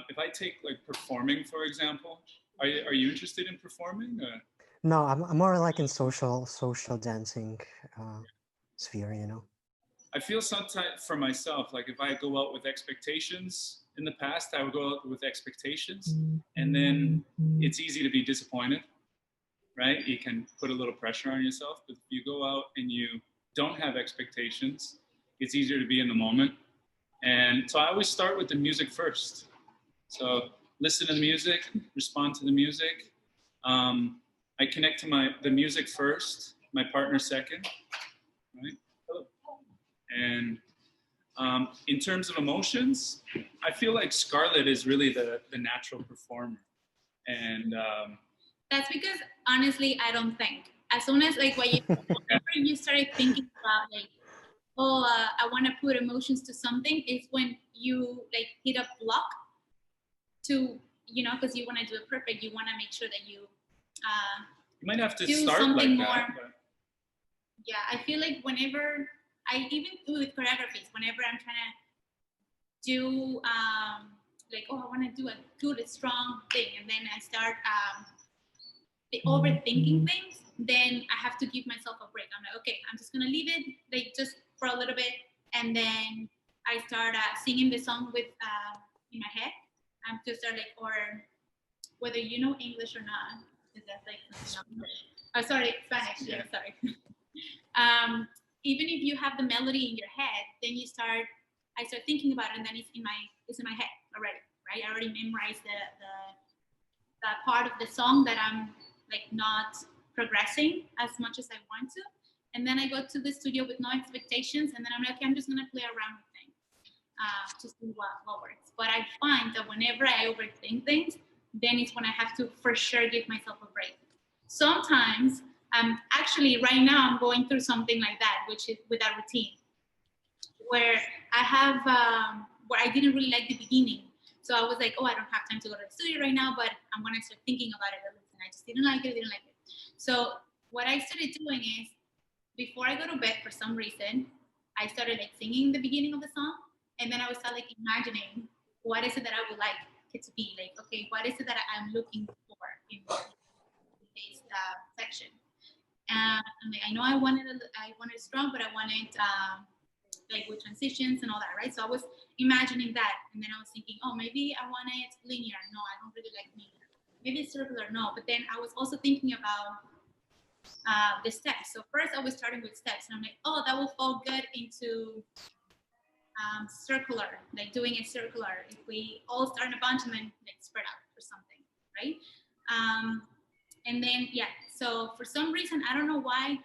If I take performing, for example, are you interested in performing? No, I'm more in social dancing sphere, you know. I feel sometimes for myself, if I go out with expectations in the past, I would go out with expectations, and then it's easy to be disappointed, right? You can put a little pressure on yourself, but if you go out and you don't have expectations, it's easier to be in the moment. And so I always start with the music first. So listen to the music, respond to the music. I connect to the music first, my partner second, right? And in terms of emotions, I feel like Scarlet is really the natural performer. And that's because honestly, I don't think. As soon as whenever you started thinking about I want to put emotions to something, is when you hit a block to, because you want to do it perfect. You want to make sure that you might have to do start something like more. that. But... Yeah, I feel like whenever I even do with choreographies, whenever I'm trying to do I want to do a good, strong thing, and then I start overthinking things, then I have to give myself a break. I'm like, okay, I'm just gonna leave it just for a little bit, and then I start singing the song with in my head. I'm just or whether you know English or not, is that sorry, Spanish. Yeah, sorry. Even if you have the melody in your head, then I start thinking about it, and then it's in my head already, right? I already memorized the part of the song that I'm not progressing as much as I want to. And then I go to the studio with no expectations, and then I'm like, okay, I'm just gonna play around with things to see what works. But I find that whenever I overthink things, then it's when I have to for sure give myself a break. Sometimes, actually right now I'm going through something like that, which is with a routine, where I have, where I didn't really like the beginning. So I was like, oh, I don't have time to go to the studio right now, but I'm gonna start thinking about it a little, and I just didn't like it. So what I started doing is, before I go to bed, for some reason, I started singing the beginning of the song, and then I would start imagining what is it that I would like it to be, okay, what is it that I'm looking for in this section. And I know I wanted strong, but I wanted with transitions and all that, right? So I was imagining that, and then I was thinking, oh, maybe I want it linear. No, I don't really like linear. Maybe it's circular. No, but then I was also thinking about the steps. So first I was starting with steps, and I'm like, oh, that will fall good into circular, doing it circular. If we all start in a bunch and then spread out or something, right? And then, yeah, so for some reason, I don't know why,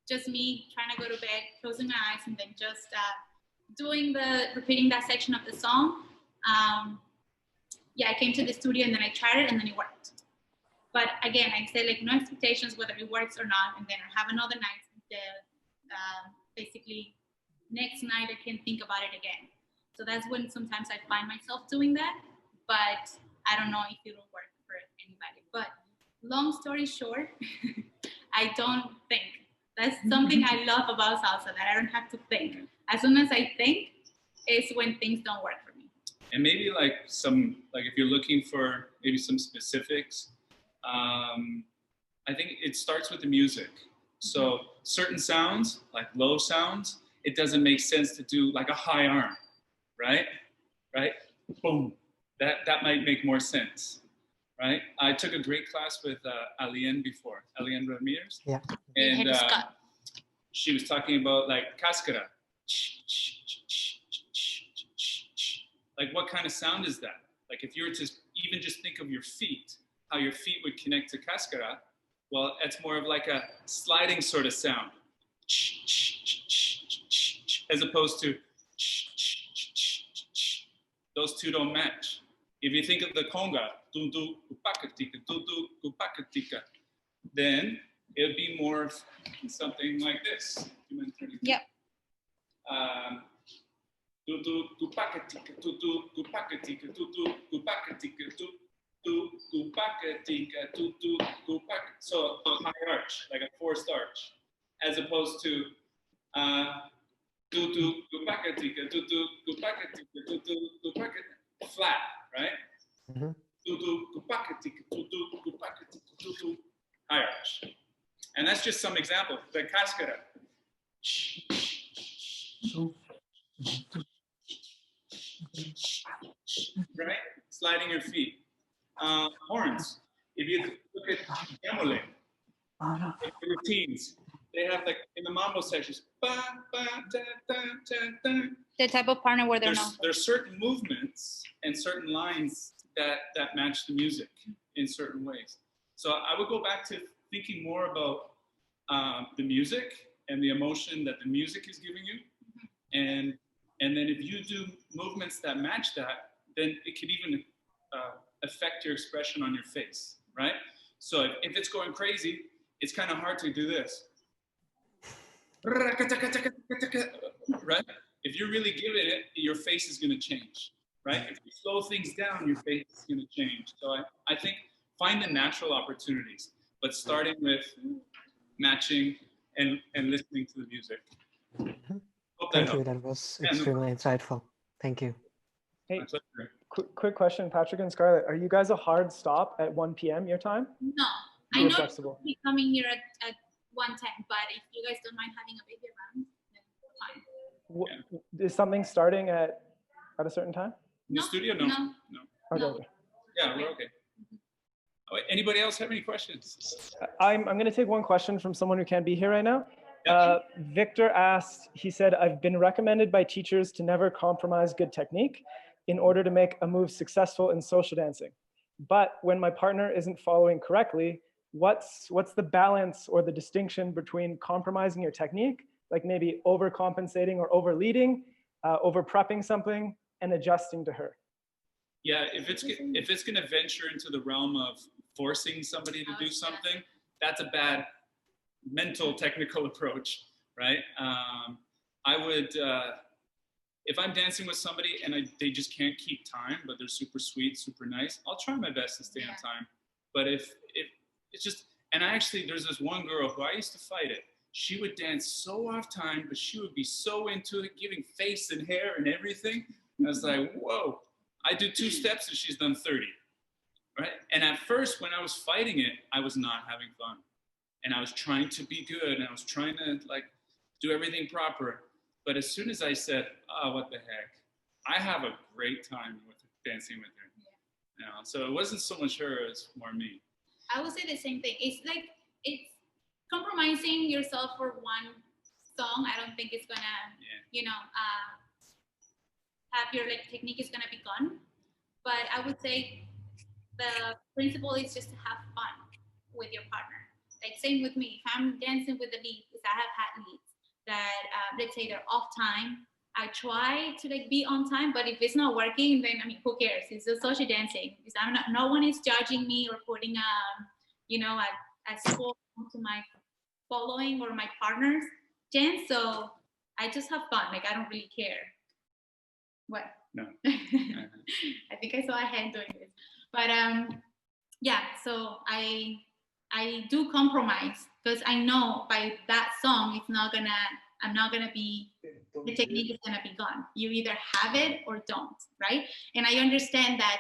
just me trying to go to bed, closing my eyes, and then just repeating that section of the song. Yeah, I came to the studio, and then I tried it, and then it worked. But again, I say no expectations whether it works or not, and then I have another night. Basically, next night I can think about it again. So that's when sometimes I find myself doing that, but I don't know if it'll work for anybody. But long story short, I don't think. That's something I love about salsa, that I don't have to think. As soon as I think, is when things don't work for me. And maybe like if you're looking for maybe some specifics, I think it starts with the music. So certain sounds, like low sounds, it doesn't make sense to do like a high arm, right? Boom. That might make more sense, right? I took a great class with Alien before, Alien Ramirez. Yeah. And she was talking about like cascara. Like what kind of sound is that? Like if you were to even just think of your feet, how your feet would connect to cascara, well, it's more of like a sliding sort of sound, as opposed to those two don't match. If you think of the conga, then it would be more of something like this. Yep. So high arch, like a forced arch, as opposed to flat, right? High arch. And that's just some example. The cascara. Right? Sliding your feet. Horns. If you look at Yamule, routines, they have like in the mambo sections, ba, ba, da, da, da, da. The type of partner where they're not. There's certain movements and certain lines that match the music in certain ways. So I would go back to thinking more about the music and the emotion that the music is giving you. And then if you do movements that match that, then it could even affect your expression on your face, right? So if it's going crazy, it's kind of hard to do this. Right? If you're really giving it, your face is going to change, right? If you slow things down, your face is going to change. So I think find the natural opportunities, but starting with matching and listening to the music. Thank you. That was extremely insightful. Thank you. Hey, quick question, Patrick and Scarlet. Are you guys a hard stop at 1 p.m. your time? No. You're I know flexible. you'll be coming here at 1:10, but if you guys don't mind having a baby around, then fine. Is something starting at a certain time? In the studio? No. Okay. Yeah, we're okay. Anybody else have any questions? I'm going to take one question from someone who can't be here right now. Victor asked, he said, I've been recommended by teachers to never compromise good technique in order to make a move successful in social dancing. But when my partner isn't following correctly, what's the balance or the distinction between compromising your technique, like maybe overcompensating or over-leading, over-prepping something, and adjusting to her? Yeah, if it's going to venture into the realm of forcing somebody to do something, that's a bad mental technical approach, right? I would, if I'm dancing with somebody and they just can't keep time, but they're super sweet, super nice, I'll try my best to stay on time. But if it's just, and there's this one girl who I used to fight it. She would dance so off time, but she would be so into it, giving face and hair and everything. And I was like, whoa, I do 2 steps and she's done 30, right? And at first, when I was fighting it, I was not having fun. And I was trying to be good, and I was trying to like do everything proper. But as soon as I said, oh, what the heck, I have a great time with dancing with her. You know? So it wasn't so much her, it's more me. I would say the same thing. It's like, it's compromising yourself for one song. I don't think it's gonna, have your technique is gonna be gone. But I would say the principle is just to have fun with your partner. Like same with me. If I'm dancing with the lead, because I have had leads that let's say they're off time, I try to be on time. But if it's not working, then who cares? It's just social dancing. Because no one is judging me or putting a score to my following or my partner's dance. So I just have fun. I don't really care. What? No. I think I saw a hand doing this. But yeah, so I do compromise because I know by that song I'm not gonna be, the technique is gonna be gone. You either have it or don't, right? And I understand that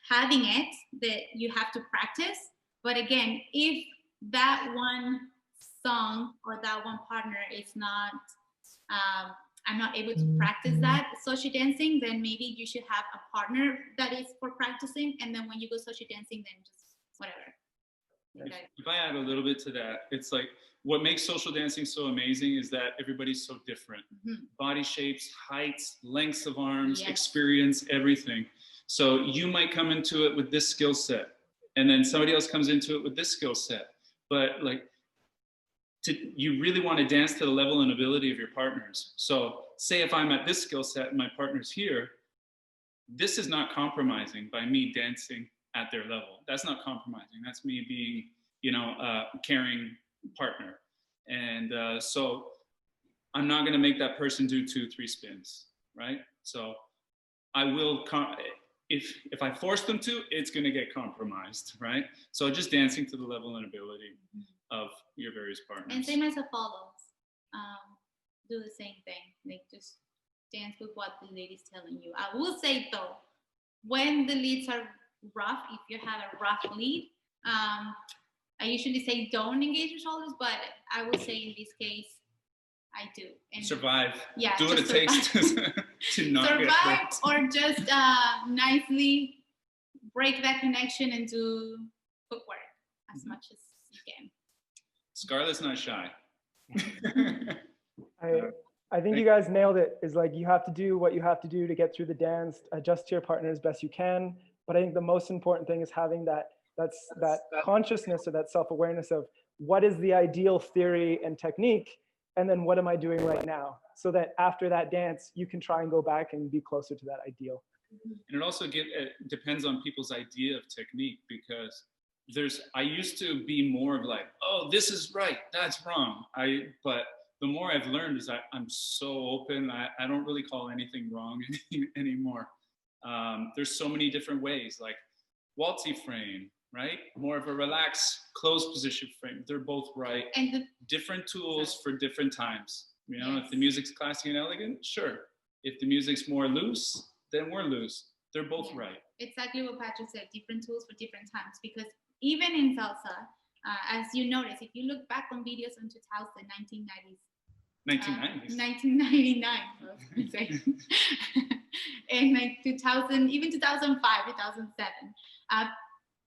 having it, that you have to practice. But again, if that one song or that one partner is not, I'm not able to practice that social dancing, then maybe you should have a partner that is for practicing. And then when you go social dancing, then just whatever. If I add a little bit to that, it's like what makes social dancing so amazing is that everybody's so different. Body shapes, heights, lengths of arms, experience, everything. So you might come into it with this skill set, and then somebody else comes into it with this skill set. But like, you really want to dance to the level and ability of your partners. So say if I'm at this skill set and my partner's here, this is not compromising by me dancing at their level. That's not compromising. That's me being, a caring partner. And so I'm not going to make that person do 2-3 spins, right? So I will, if I force them to, it's going to get compromised, right? So just dancing to the level and ability of your various partners. And same as a follows. Do the same thing. Like just dance with what the lead is telling you. I will say though, when the leads are rough, if you have a rough lead, I usually say don't engage your shoulders, but I would say in this case, I do. And survive. Yeah. Do what it takes to not survive, get or just nicely break that connection and do footwork as much as you can. Scarlet's not shy. I think you guys nailed it. Is like you have to do what you have to do to get through the dance, adjust to your partner as best you can. But I think the most important thing is having that consciousness or that self-awareness of what is the ideal theory and technique, and then what am I doing right now, so that after that dance you can try and go back and be closer to that ideal. And it also depends on people's idea of technique, because I used to be more of like, oh, this is right, that's wrong. But the more I've learned is I'm so open. I don't really call anything wrong anymore. There's so many different ways, like waltzy frame, right? More of a relaxed, closed position frame. They're both right. And different tools for different times. If the music's classy and elegant, sure. If the music's more loose, then we're loose. They're both right. Exactly what Patrick said, different tools for different times. Because even in salsa, as you notice, if you look back on videos in 1990s, 1999, I was going to say. And like 2000, even 2005, 2007,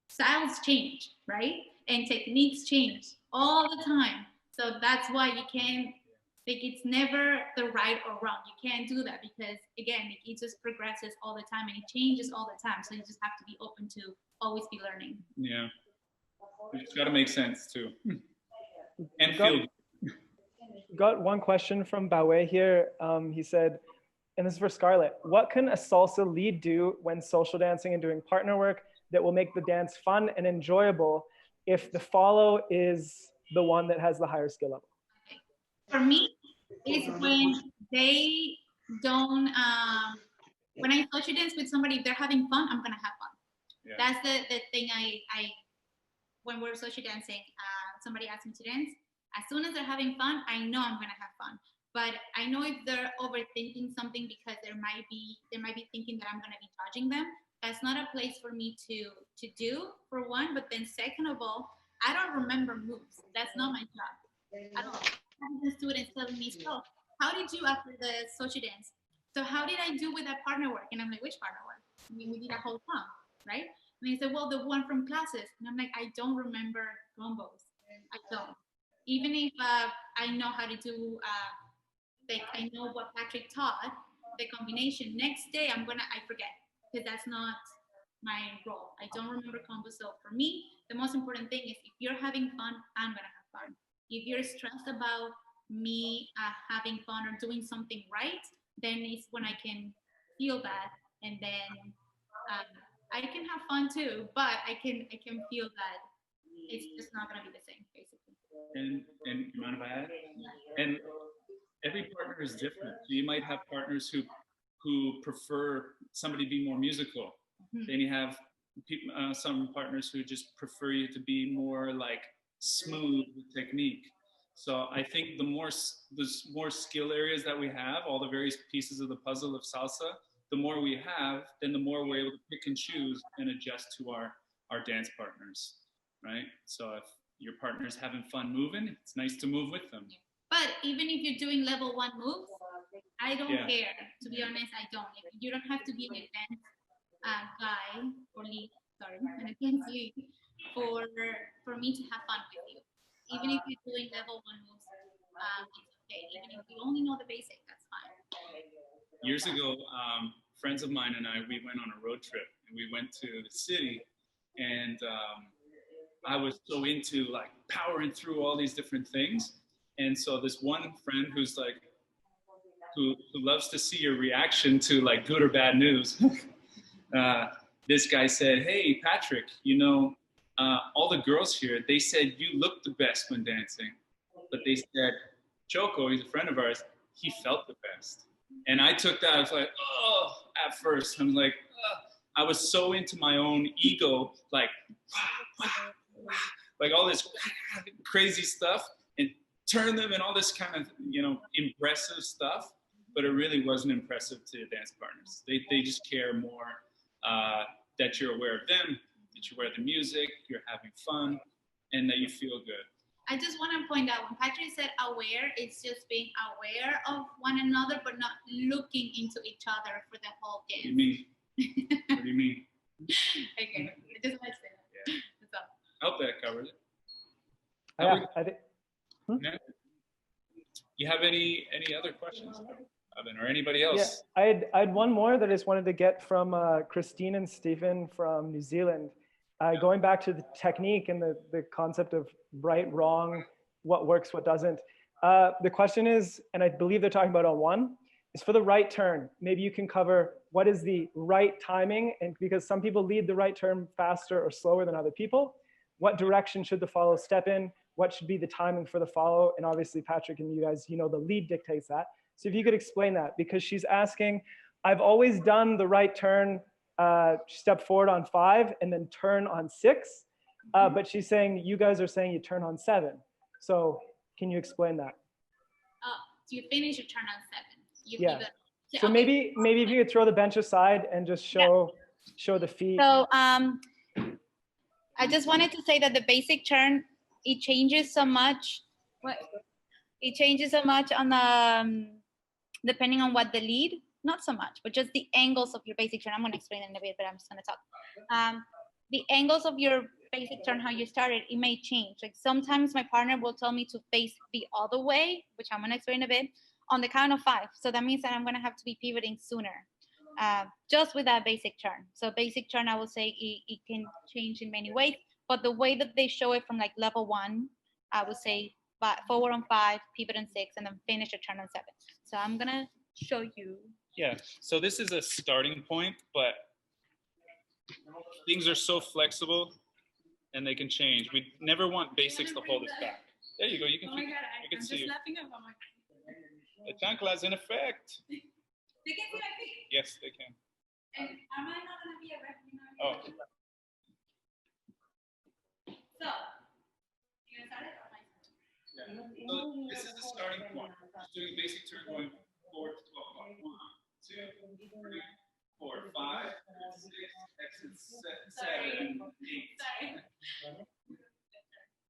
styles change, right? And techniques change all the time. So that's why you can't, like, it's never the right or wrong. You can't do that because, again, it just progresses all the time and it changes all the time. So you just have to be open to always be learning. Yeah. It's got to make sense too. And feel. Got one question from Baowei here. He said, and this is for Scarlet, what can a salsa lead do when social dancing and doing partner work that will make the dance fun and enjoyable if the follow is the one that has the higher skill level? For me, it's when they don't, when I social dance with somebody, if they're having fun, I'm gonna have fun. Yeah. That's the thing when we're social dancing, somebody asks me to dance, as soon as they're having fun, I know I'm gonna have fun. But I know if they're overthinking something because they might be thinking that I'm gonna be judging them. That's not a place for me to do, for one. But then second of all, I don't remember moves. That's not my job. I don't have the students telling me, so how did you after the social dance? So how did I do with that partner work? And I'm like, which partner work? I mean, we did a whole song, right? And they said, well, the one from classes. And I'm like, I don't remember combos. I don't. Even if I know how to do, like I know what Patrick taught, the combination, next day I forget, because that's not my role. I don't remember combos. So for me, the most important thing is if you're having fun, I'm gonna have fun. If you're stressed about me having fun or doing something right, then it's when I can feel that, and then I can have fun too, but I can feel that it's just not gonna be the same, basically. And you mind if I add? And every partner is different. So you might have partners who who prefer somebody to be more musical. Then you have people, some partners who just prefer you to be more like smooth with technique. So I think the more skill areas that we have, all the various pieces of the puzzle of salsa, the more we have, then the more we're able to pick and choose and adjust to our dance partners, right? So if your partner's having fun moving, it's nice to move with them. But even if you're doing level 1 moves, I don't care. To be honest, I don't. You don't have to be an advanced guy or lead, an advanced lead for me to have fun with you. Even if you're doing level 1 moves, it's okay. Even if you only know the basic, that's fine. Years ago, friends of mine and I, we went on a road trip and we went to the city, and I was so into like powering through all these different things. And so this one friend who's like, who loves to see your reaction to like good or bad news. This guy said, "Hey, Patrick, you know, all the girls here, they said you look the best when dancing. But they said, Choco, he's a friend of ours, he felt the best." And I took that, I was like, oh, at first. I'm like, oh. I was so into my own ego, like all this crazy stuff, and turn them and all this kind of, you know, impressive stuff. But it really wasn't impressive to dance partners. They just care more that you're aware of them, that you're aware of the music, you're having fun, and that you feel good. I just want to point out, when Patrick said aware, it's just being aware of one another, but not looking into each other for the whole dance. What do you mean? What do you mean? Okay, I just want to say that. Yeah. That's all. I hope that covers it. I think. You have any other questions, Evan, or anybody else? Yeah, I had one more that I just wanted to get from Christine and Stephen from New Zealand. Going back to the technique and the concept of right, wrong, what works, what doesn't. The question is, and I believe they're talking about on one, is for the right turn. Maybe you can cover what is the right timing, and because some people lead the right turn faster or slower than other people. What direction should the follow step in? What should be the timing for the follow? And obviously, Patrick and you guys, you know, the lead dictates that. So if you could explain that, because she's asking, I've always done the right turn, step forward on 5 and then turn on 6. But she's saying, you guys are saying you turn on 7. So can you explain that? So you finish your turn on 7. Yeah. So maybe if you could throw the bench aside and just show the feet. So I just wanted to say that the basic turn, it changes so much. It changes so much on the depending on what the lead, not so much, but just the angles of your basic turn. I'm going to explain it in a bit, but I'm just going to talk. The angles of your basic turn, how you started, it may change. Like sometimes my partner will tell me to face the other way, which I'm going to explain a bit, on the count of 5. So that means that I'm going to have to be pivoting sooner, just with that basic turn. So basic turn, I will say it can change in many ways, but the way that they show it from like level 1, I would say forward on 5, pivot on 6, and then finish a turn on 7. So I'm going to show you. Yeah, so this is a starting point, but things are so flexible and they can change. We never want basics to hold us back. There you go, you can, Oh my God, you can I'm see just it. laughing up on my The chancla's in effect. They can see my feet. Yes, they can. And am I not going to be a ref? Oh. So, you going to start it or am I? Yeah. So this is the starting point. Just doing a basic turn going 4 to 12 o'clock. 1, 2, 3, 4, 5, 6, exit 7, 8. Sorry.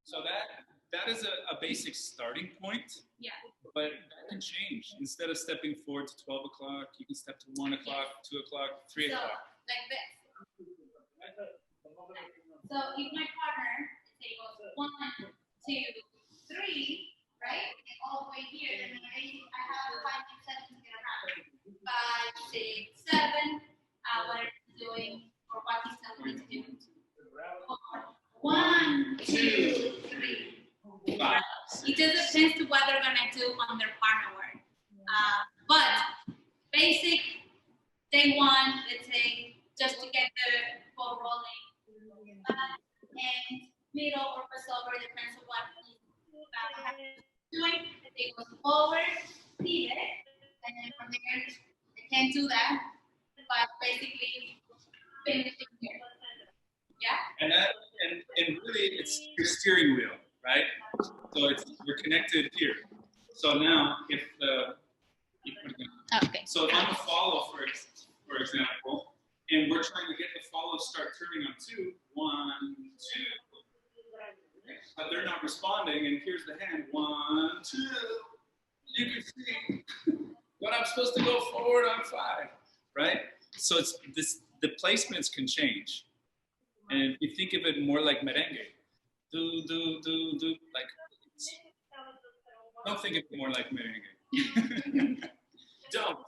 So that is a basic starting point. Yeah. But that can change. Instead of stepping forward to 12 o'clock, you can step to 1 o'clock, 2 o'clock, 3 So, o'clock. like this. So if my partner, say, goes 1, 2, 3, right? And all the way here, then I have the 5 and 7 to get around. 5, 6, 7. What he's doing, or what he's telling me to do. 1, 2, 3. 5. It just depends to what they're gonna do on their partner work. But basic, day 1, let's say, just to get the ball rolling. And middle or crossover, depends on what he's doing. It goes forward, pivot, and then from there, the can't do that, but basically finishing here. Yeah? And really it's your steering wheel, right? So we're connected here. So now if so if I'm a follow, for example, and we're trying to get the follow start turning on 2, 1, 2, but they're not responding, and here's the hand, 1, 2. You can see what I'm supposed to go forward on 5, right? So it's this. The placements can change, and you think of it more like merengue, do, like. Don't think of it more like merengue. Don't.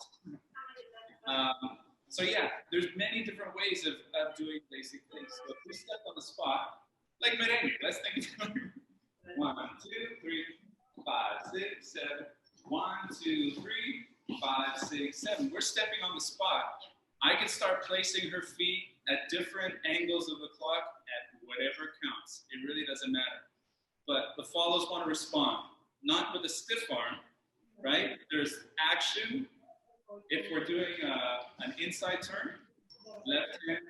So yeah, there's many different ways of doing basic things. So if we step on the spot, like merengue, let's think of 1, 2, 3, 5, 6, 7. 1, 2, 3, 5, 6, 7. We're stepping on the spot. I can start placing her feet at different angles of the clock at whatever counts. It really doesn't matter. But the follows want to respond, not with a stiff arm, right? There's action. If we're doing an inside turn, left hand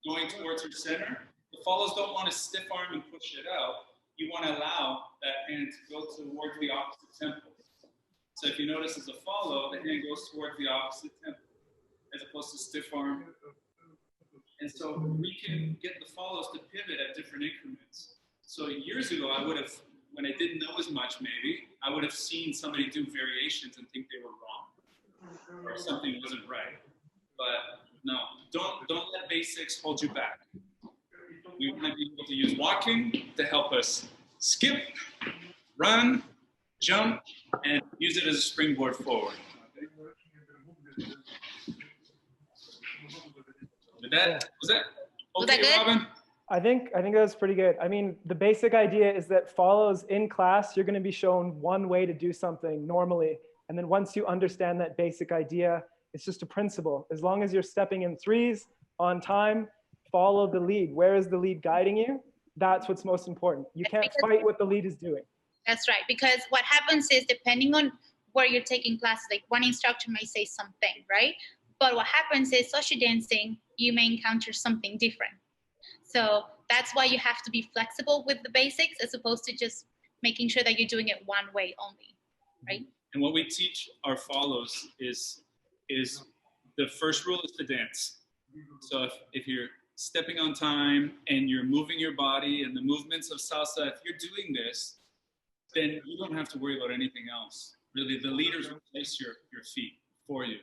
going towards her center, the follows don't want to stiff arm and push it out. You want to allow that hand to go towards the opposite temple. So if you notice as a follow, the hand goes towards the opposite temple as opposed to stiff arm. And so we can get the follows to pivot at different increments. So years ago, I would have, when I didn't know as much maybe, I would have seen somebody do variations and think they were wrong or something wasn't right. But no, don't let basics hold you back. We want to be able to use walking to help us skip, run, jump, and use it as a springboard forward. Was that okay, good? Robin? I think that was pretty good. I mean, the basic idea is that follows in class, you're going to be shown one way to do something normally. And then once you understand that basic idea, it's just a principle. As long as you're stepping in 3s on time, follow the lead. Where is the lead guiding you? That's what's most important. You can't fight what the lead is doing. That's right. Because what happens is, depending on where you're taking classes, like one instructor may say something, right? But what happens is social dancing, you may encounter something different. So that's why you have to be flexible with the basics as opposed to just making sure that you're doing it one way only, right? And what we teach our follows is the first rule is to dance. So if you're stepping on time and you're moving your body and the movements of salsa, if you're doing this, then you don't have to worry about anything else. Really, the leaders will place your feet for you.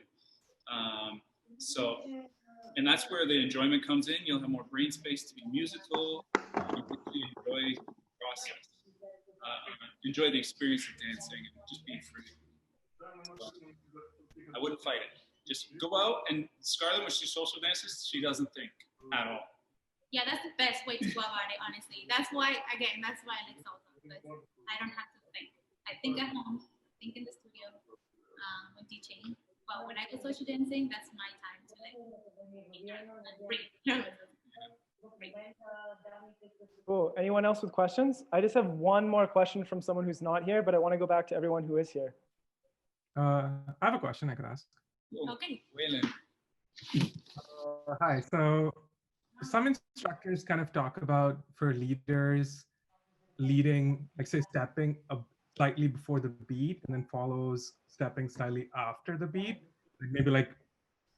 And that's where the enjoyment comes in. You'll have more brain space to be musical. You can enjoy the process. Enjoy the experience of dancing and just be free. I wouldn't fight it. Just go out, and Scarlet, when she social dances, she doesn't think at all. Yeah, that's the best way to go about it, honestly. That's why I like salsa, because I don't have to think. I think at home, think in the studio when teaching. But when I go social dancing, that's my time to breathe. Cool. Anyone else with questions? I just have one more question from someone who's not here, but I want to go back to everyone who is here. I have a question I could ask. Okay. Weylin. Hi. So some instructors kind of talk about for leaders leading, like say stepping slightly before the beat and then follows stepping slightly after the beat, maybe like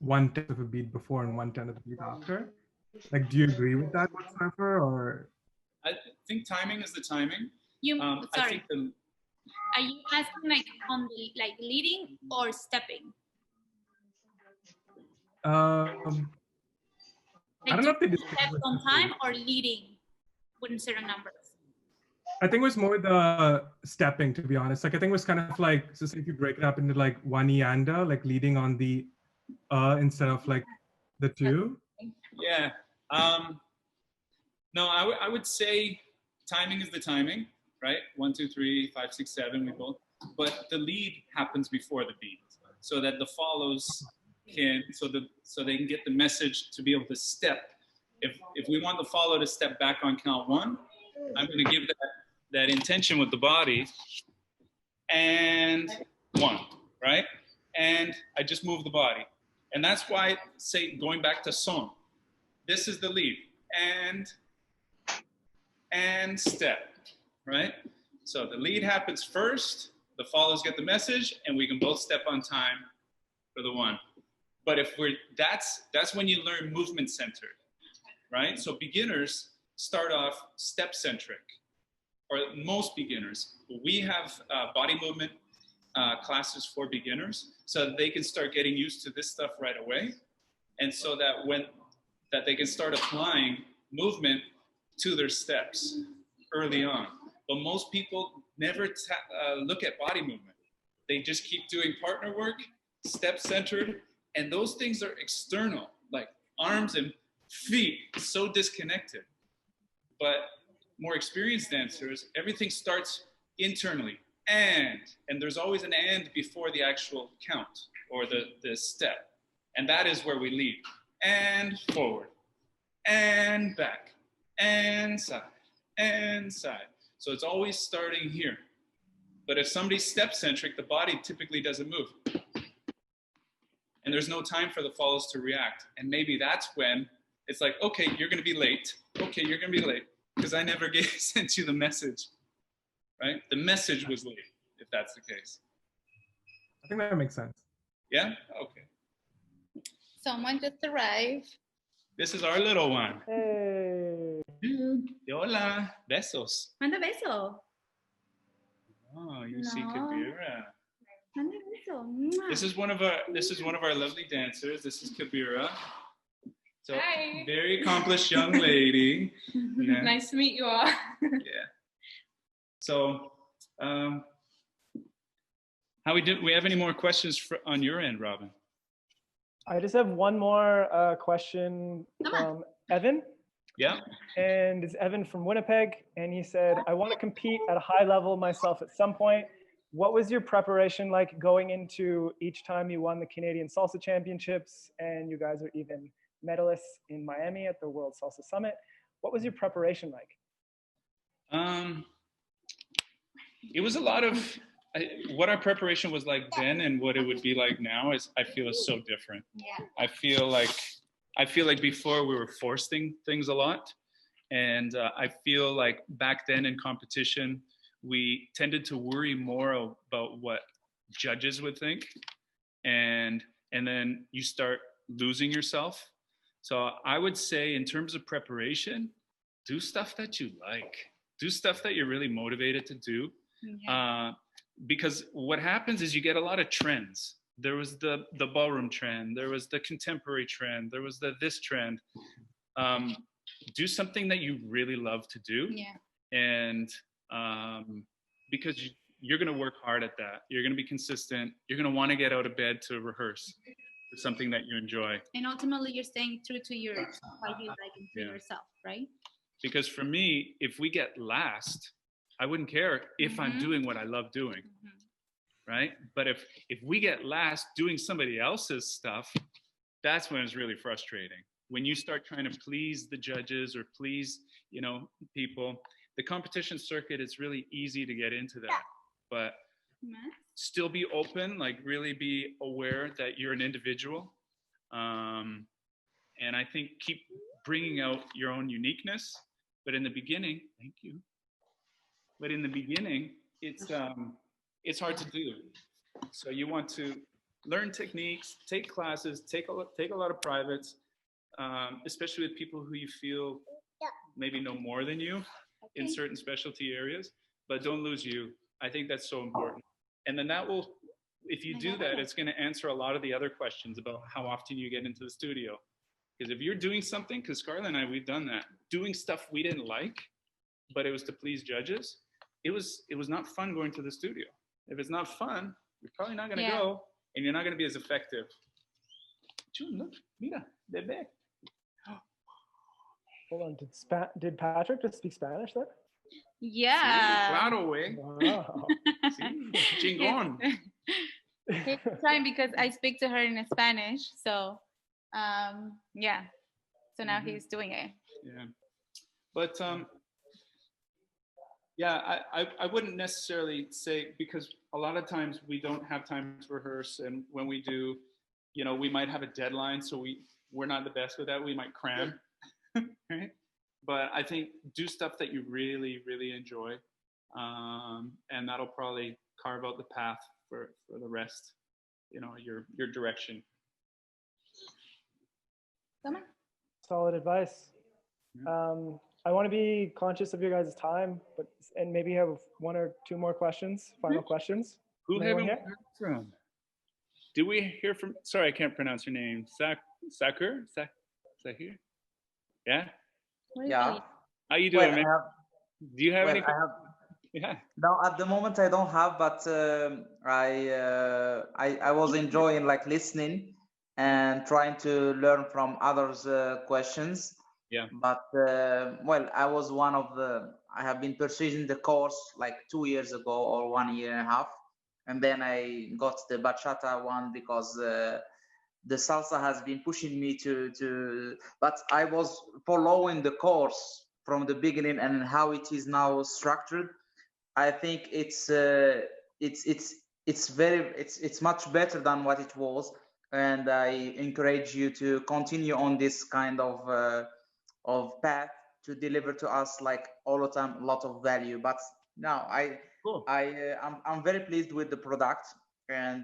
1/10 of a beat before and 1/10 of the beat after. Like, do you agree with that whatsoever, or? I think timing is the timing. Sorry. Are you asking like on the leading or stepping? I don't know if they step on time or leading with certain numbers. I think it was more the stepping, to be honest. Like, I think it was kind of like, so say if you break it up into like one yanda, like leading on the instead of like the 2. Yeah. No, I would say timing is the timing, right? 1, 2, 3, 5, 6, 7, we both. But the lead happens before the beat, so that the follows can, so they can get the message to be able to step. If we want the follow to step back on count 1, I'm going to give that intention with the body, and 1, right? and I just move the body. And that's why, say, going back to son, this is the lead, and step, right? So the lead happens first, the followers get the message, and we can both step on time for the one. But if that's when you learn movement centered, right? So beginners start off step centric, or most beginners. We have body movement classes for beginners, so that they can start getting used to this stuff right away, and so that they can start applying movement to their steps early on. But most people never look at body movement. They just keep doing partner work, step-centered, and those things are external, like arms and feet, so disconnected. But more experienced dancers, everything starts internally. And there's always an and before the actual count or the step. And that is where we lead. And forward, and back, and side, and side. So it's always starting here. But if somebody's step-centric, the body typically doesn't move. And there's no time for the follows to react. And maybe that's when it's like, okay, you're gonna be late. Okay, you're gonna be late, because I never sent you the message, right? The message was late, if that's the case. I think that makes sense. Yeah, okay. Someone just arrived. This is our little one. Hey. Hola, besos. Manda beso. Oh, you see Kabira. Manda beso. Mwah. This is one of our lovely dancers. This is Kabira. So Hi. very accomplished young lady. Yeah. Nice to meet you all. Yeah. So how we do? We have any more questions on your end, Robin? I just have one more question from Evan. Yeah. And it's Evan from Winnipeg. And he said, I want to compete at a high level myself at some point. What was your preparation like going into each time you won the Canadian Salsa Championships and you guys are even medalists in Miami at the World Salsa Summit? What was your preparation like? It was a lot of, what our preparation was like then and what it would be like now is, I feel, is so different. Yeah. I feel like before we were forcing things a lot. And I feel like back then in competition, we tended to worry more about what judges would think. And then you start losing yourself. So I would say in terms of preparation, do stuff that you like. Do stuff that you're really motivated to do. Yeah. Because what happens is you get a lot of trends. There was the ballroom trend. There was the contemporary trend. There was this trend. Do something that you really love to do. Yeah. And because you're going to work hard at that. You're going to be consistent. You're going to want to get out of bed to rehearse for something that you enjoy. And ultimately, you're staying true to what you like and to yourself, right? Because for me, if we get last, I wouldn't care if I'm doing what I love doing, right? But if we get last doing somebody else's stuff, that's when it's really frustrating. When you start trying to please the judges or please, people, the competition circuit, it's really easy to get into that. But still be open, like really be aware that you're an individual. And I think keep bringing out your own uniqueness. But in the beginning, thank you. But in the beginning, it's hard to do. So you want to learn techniques, take classes, take a lot of privates, especially with people who you feel maybe know more than you in certain specialty areas, but don't lose you. I think that's so important. And then that will, if you do that, it's going to answer a lot of the other questions about how often you get into the studio. Because if you're doing something, because Scarlet and I, we've done that, doing stuff we didn't like, but it was to please judges, it was not fun going to the studio. If it's not fun, you're probably not going to go, and you're not going to be as effective. June, look, mira, bebé. Hold on, did Patrick just speak Spanish there? Yeah. Sí, claro, güey. Wow. Sí, chingón. He's trying because I speak to her in Spanish, so yeah. So now he's doing it. Yeah, but Yeah, I wouldn't necessarily say, because a lot of times we don't have time to rehearse, and when we do, you know, we might have a deadline, so we're not the best with that. We might cram, right? But I think do stuff that you really, really enjoy, and that'll probably carve out the path for the rest, you know, your direction. Solid advice. I want to be conscious of your guys' time, and maybe have one or two more questions, final questions. Who haven't we heard from? Did we hear from? Sorry, I can't pronounce your name. Sakur? Sahir? Yeah. Yeah. How you doing, man? Do you have any? Yeah. No, at the moment I don't have, but I was enjoying like listening and trying to learn from others' questions. Yeah. But well, I was one of I have been pursuing the course like 2 years ago or 1 year and a half, and then I got the bachata one because the salsa has been pushing me to. But I was following the course from the beginning and how it is now structured. I think it's much better than what it was, and I encourage you to continue on this kind of path to deliver to us like all the time a lot of value. But now I'm very pleased with the product, and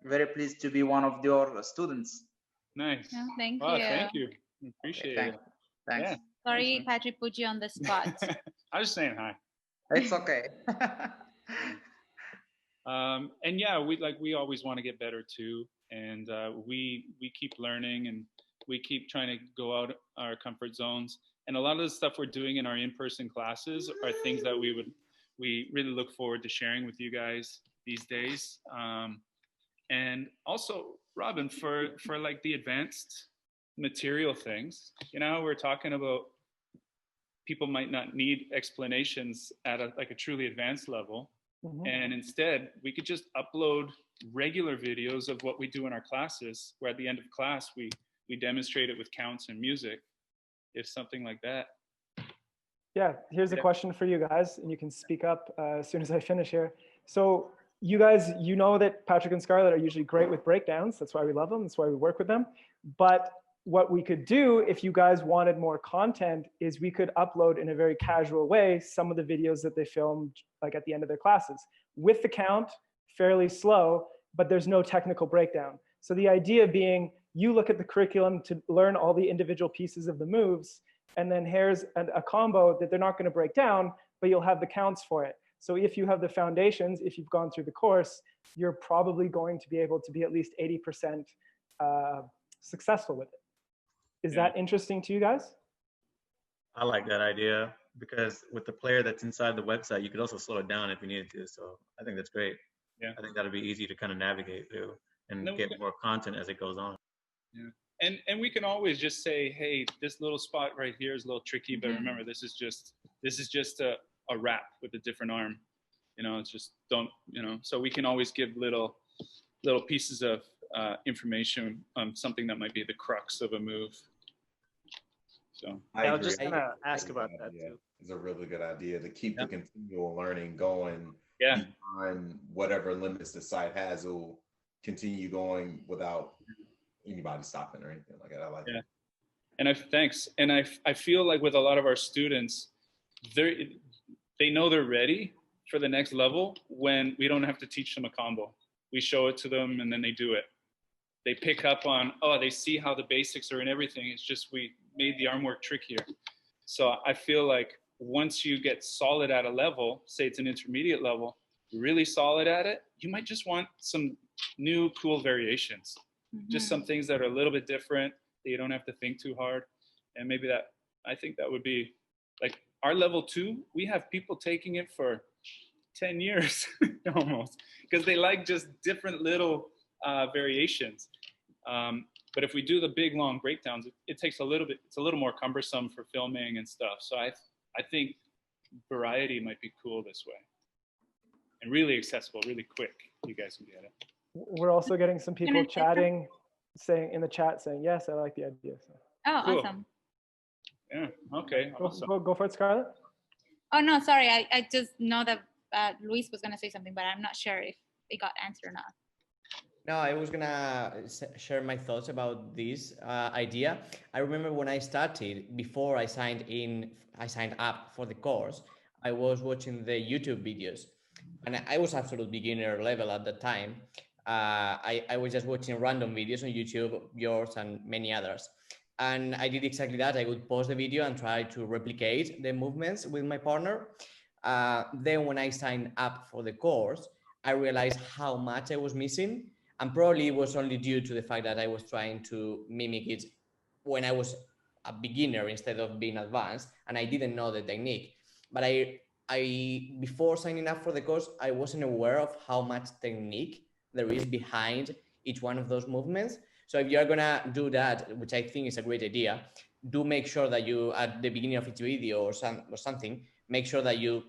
very pleased to be one of your students. Nice. Yeah, thank you. Thank you. Appreciate it. Thanks. Yeah. Sorry, Patrick, put you on the spot. I was just saying hi. It's okay. And yeah, we always want to get better too, and we keep learning, and we keep trying to go out our comfort zones. And a lot of the stuff we're doing in our in-person classes are things that we really look forward to sharing with you guys these days. And also, Robin, for like the advanced material things, you know, we're talking about people might not need explanations at a truly advanced level. And instead, we could just upload regular videos of what we do in our classes, where at the end of class, we demonstrate it with counts and music, if something like that. Yeah, here's a question for you guys, and you can speak up as soon as I finish here. So you guys, you know that Patrick and Scarlet are usually great with breakdowns. That's why we love them. That's why we work with them. But what we could do if you guys wanted more content is we could upload in a very casual way some of the videos that they filmed like at the end of their classes with the count, fairly slow, but there's no technical breakdown. So the idea being you look at the curriculum to learn all the individual pieces of the moves, and then here's a combo that they're not going to break down, but you'll have the counts for it. So if you have the foundations, if you've gone through the course, you're probably going to be able to be at least 80% successful with it. Is that interesting to you guys? I like that idea, because with the player that's inside the website, you could also slow it down if you needed to. So I think that's great. Yeah. I think that'll be easy to kind of navigate through and get more content as it goes on. Yeah. And we can always just say, hey, this little spot right here is a little tricky, but remember, this is just a wrap with a different arm. You know, it's just so we can always give little pieces of information on something that might be the crux of a move. So I was just gonna ask about that too. It's a really good idea to keep the continual learning going. Yeah. Beyond whatever limits the site has, it will continue going without anybody stopping or anything like that. I like that. And thanks. And I feel like with a lot of our students, they know they're ready for the next level when we don't have to teach them a combo. We show it to them and then they do it. They pick up on, they see how the basics are and everything. It's just we made the arm work trickier. So I feel like once you get solid at a level, say it's an intermediate level, really solid at it, you might just want some new cool variations. Just some things that are a little bit different that you don't have to think too hard. And maybe I think that would be like our level 2, we have people taking it for 10 years almost, because they like just different little variations. But if we do the big long breakdowns, it takes it's a little more cumbersome for filming and stuff. So I think variety might be cool this way, and really accessible, really quick. You guys can get it. We're also getting some people chatting, saying in the chat, saying, yes, I like the idea. So. Oh, Cool. awesome. Yeah, okay, awesome. Go for it, Scarlett. Oh no, sorry. I just know that Luis was gonna say something, but I'm not sure if it got answered or not. No, I was gonna share my thoughts about this idea. I remember when I started, before I signed up for the course, I was watching the YouTube videos, and I was absolute beginner level at the time. I was just watching random videos on YouTube, yours and many others. And I did exactly that. I would pause the video and try to replicate the movements with my partner. Then when I signed up for the course, I realized how much I was missing. And probably it was only due to the fact that I was trying to mimic it when I was a beginner instead of being advanced, and I didn't know the technique. But I before signing up for the course, I wasn't aware of how much technique there is behind each one of those movements. So if you're gonna do that, which I think is a great idea, do make sure that you, at the beginning of each video or something, make sure that you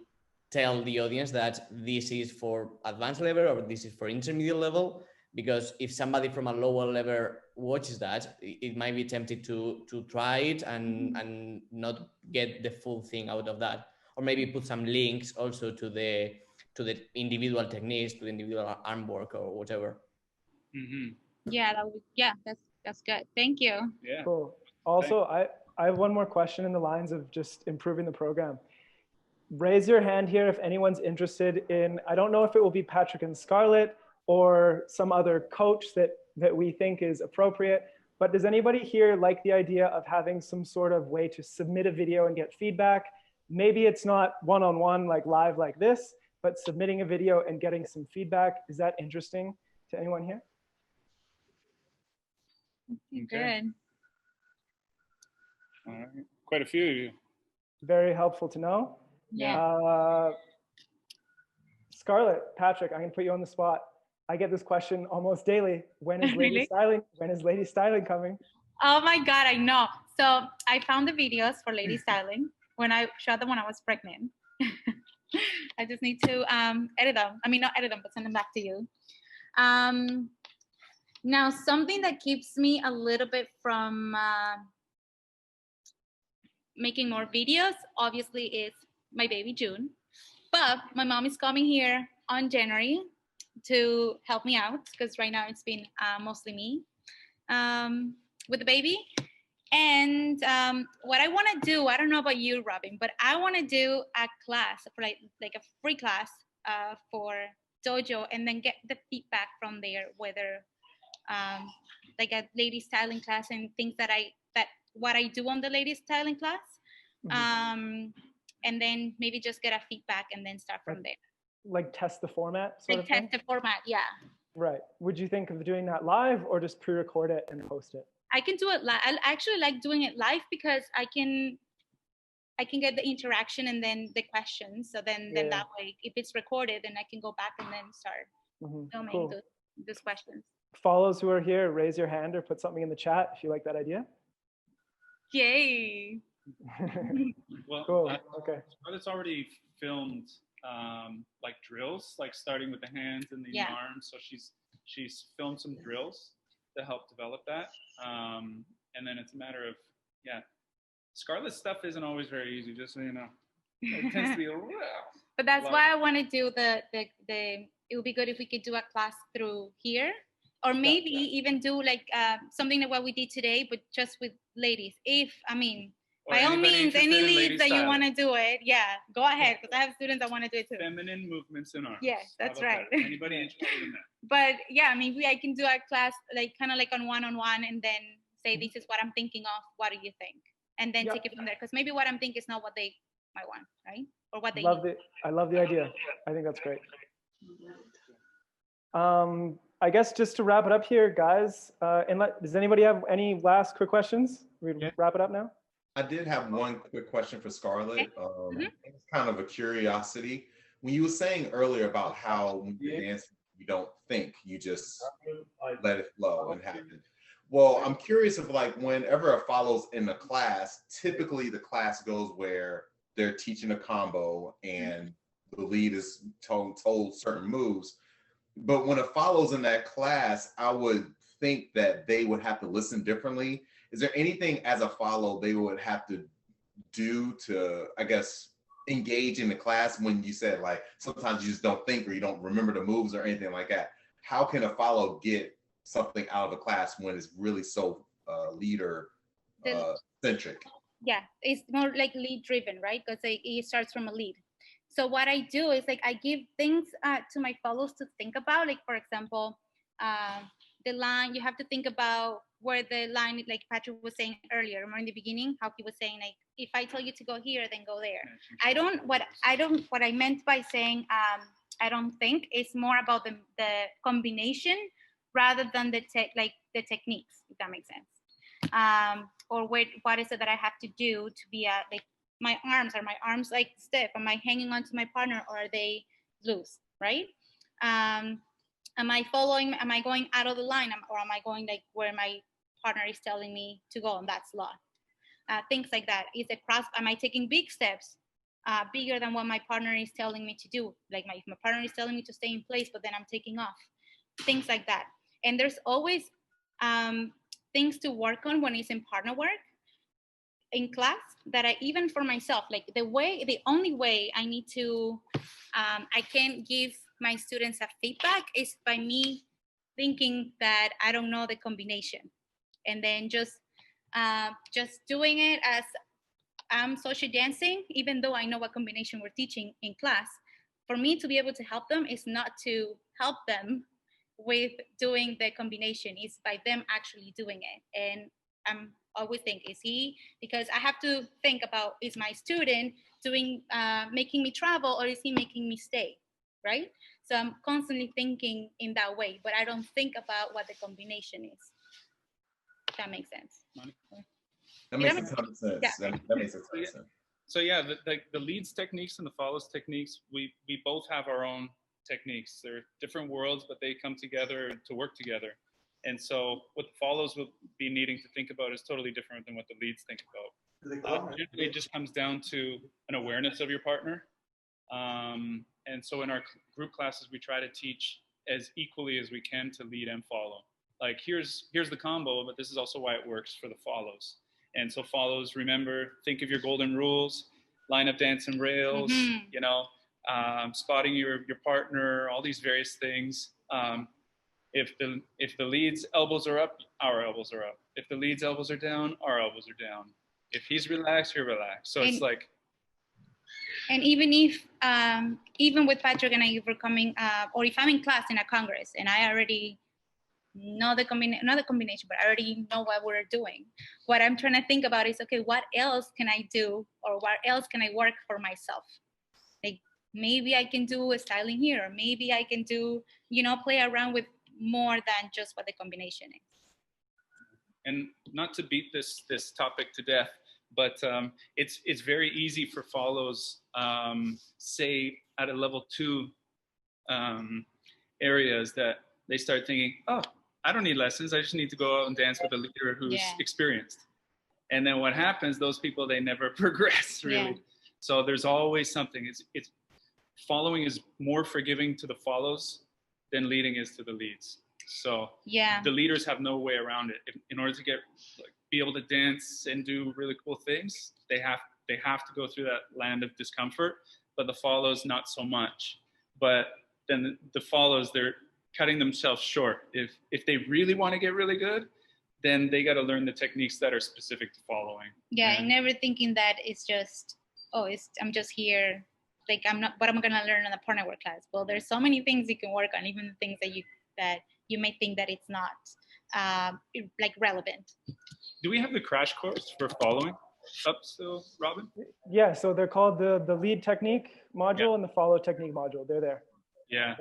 tell the audience that this is for advanced level or this is for intermediate level, because if somebody from a lower level watches that, it might be tempted to try it and not get the full thing out of that. Or maybe put some links also to the individual techniques, to the individual arm work or whatever. Mm-hmm. Yeah, that's good. Thank you. Yeah. Cool. Also, I have one more question in the lines of just improving the program. Raise your hand here if anyone's interested in, I don't know if it will be Patrick and Scarlet or some other coach that we think is appropriate, but does anybody here like the idea of having some sort of way to submit a video and get feedback? Maybe it's not one-on-one like live like this, but submitting a video and getting some feedback. Is that interesting to anyone here? Okay. Good. All right. Quite a few of you. Very helpful to know. Yeah. Scarlet, Patrick, I'm gonna put you on the spot. I get this question almost daily. When is Lady Really? Styling? When is Lady Styling coming? Oh my God, I know. So I found the videos for Lady Styling when I shot them when I was pregnant. I just need to edit them. I mean, not edit them, but send them back to you. Now, something that keeps me a little bit from making more videos, obviously, is my baby June. But my mom is coming here on January to help me out, because right now it's been mostly me with the baby. And what I want to do, I don't know about you, Robin, but I want to do a class, for like a free class for Dojo, and then get the feedback from there, whether like a lady styling class and things that what I do on the lady styling class, and then maybe just get a feedback and then start from there. Like test the format sort of thing? Test the format, yeah. Right. Would you think of doing that live or just pre-record it and post it? I can do it live. I actually like doing it live because I can get the interaction and then the questions. So then that way, if it's recorded, then I can go back and then start filming those questions. Follows who are here, raise your hand or put something in the chat if you like that idea. Yay. Well, cool. Okay. It's already filmed like drills, like starting with the hands and the arms. So she's filmed some drills to help develop that. And then it's a matter of, Scarlet's stuff isn't always very easy, just so you know. It tends to be a little. But that's why I want to do it would be good if we could do a class through here, or maybe even do like something like what we did today, but just with ladies. By all means, any leads that you want to do it, go ahead, because I have students that want to do it too. Feminine movements in arms. Yes, that's right. That? Anybody interested in that? But maybe I can do a class like kind of like on one-on-one, and then say, this is what I'm thinking of. What do you think? And then take it from there, because maybe what I'm thinking is not what they might want, right? Or what they need. I love the idea. I think that's great. I guess just to wrap it up here, guys, does anybody have any last quick questions? We wrap it up now? I did have one quick question for Scarlet. It's kind of a curiosity. When you were saying earlier about how when you're dancing, you don't think, you just let it flow and happen. Well, I'm curious if like whenever it follows in the class, typically the class goes where they're teaching a combo and the lead is told certain moves. But when it follows in that class, I would think that they would have to listen differently. Is there anything as a follow they would have to do to, I guess, engage in the class when you said like sometimes you just don't think or you don't remember the moves or anything like that? How can a follow get something out of a class when it's really so leader centric? Yeah, it's more like lead driven, right? Because it starts from a lead. So what I do is like I give things to my follows to think about. Like for example, the line, you have to think about where the line, like Patrick was saying earlier, remember in the beginning, how he was saying like, if I tell you to go here, then go there. What I meant by saying I don't think it's more about the combination rather than the techniques, if that makes sense. Or what is it that I have to do to be like are my arms like stiff? Am I hanging on to my partner or are they loose, right? Am I going out of the line or am I going like where my partner is telling me to go on that slot? Things like that. Am I taking big steps, bigger than what my partner is telling me to do? Like if my partner is telling me to stay in place, but then I'm taking off. Things like that. And there's always things to work on when it's in partner work in class that even for myself, like the only way I need to, I can give my students a feedback is by me thinking that I don't know the combination. And then just doing it as I'm social dancing, even though I know what combination we're teaching in class. For me to be able to help them is not to help them with doing the combination, is by them actually doing it. And I'm always think, because I have to think about, is my student doing, making me travel or is he making me stay, right? So I'm constantly thinking in that way, but I don't think about what the combination is. If that makes sense. That makes a ton of sense. Yeah. That makes a ton of sense. So yeah, the leads techniques and the follows techniques, we both have our own techniques. They're different worlds, but they come together to work together. And so what the follows will be needing to think about is totally different than what the leads think about. Usually it just comes down to an awareness of your partner. And so in our group classes, we try to teach as equally as we can to lead and follow. Like here's the combo, but this is also why it works for the follows. And so follows, remember, think of your golden rules, line up, dance, and rails, you know, spotting your partner, all these various things. If the lead's elbows are up, our elbows are up. If the lead's elbows are down, our elbows are down. If he's relaxed, you're relaxed. So it's like. And even if, even with Patrick and I, if we're coming, or if I'm in class in a congress and I already know not the combination, but I already know what we're doing. What I'm trying to think about is, okay, what else can I do, or what else can I work for myself? Like maybe I can do a styling here, or maybe I can do, you know, play around with more than just what the combination is. And not to beat this topic to death, but it's very easy for follows, say at a level 2 areas, that they start thinking, oh, I don't need lessons. I just need to go out and dance with a leader who's experienced. And then what happens, those people, they never progress really. Yeah. So there's always something. It's following is more forgiving to the follows than leading is to the leads. So the leaders have no way around it. In order to be able to dance and do really cool things, they have to go through that land of discomfort, but the follows not so much. But then the follows, they're cutting themselves short. If they really want to get really good, then they got to learn the techniques that are specific to following. Yeah, and never thinking that it's just, I'm just here, like I'm not, what am I gonna learn in the partner work class? Well, there's so many things you can work on, even the things that you may think that it's not like relevant. Do we have the crash course for following up still, Robin? Yeah, so they're called the lead technique module and the follow technique module. They're there. Yeah.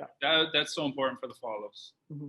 That's so important for the follows. Mm-hmm.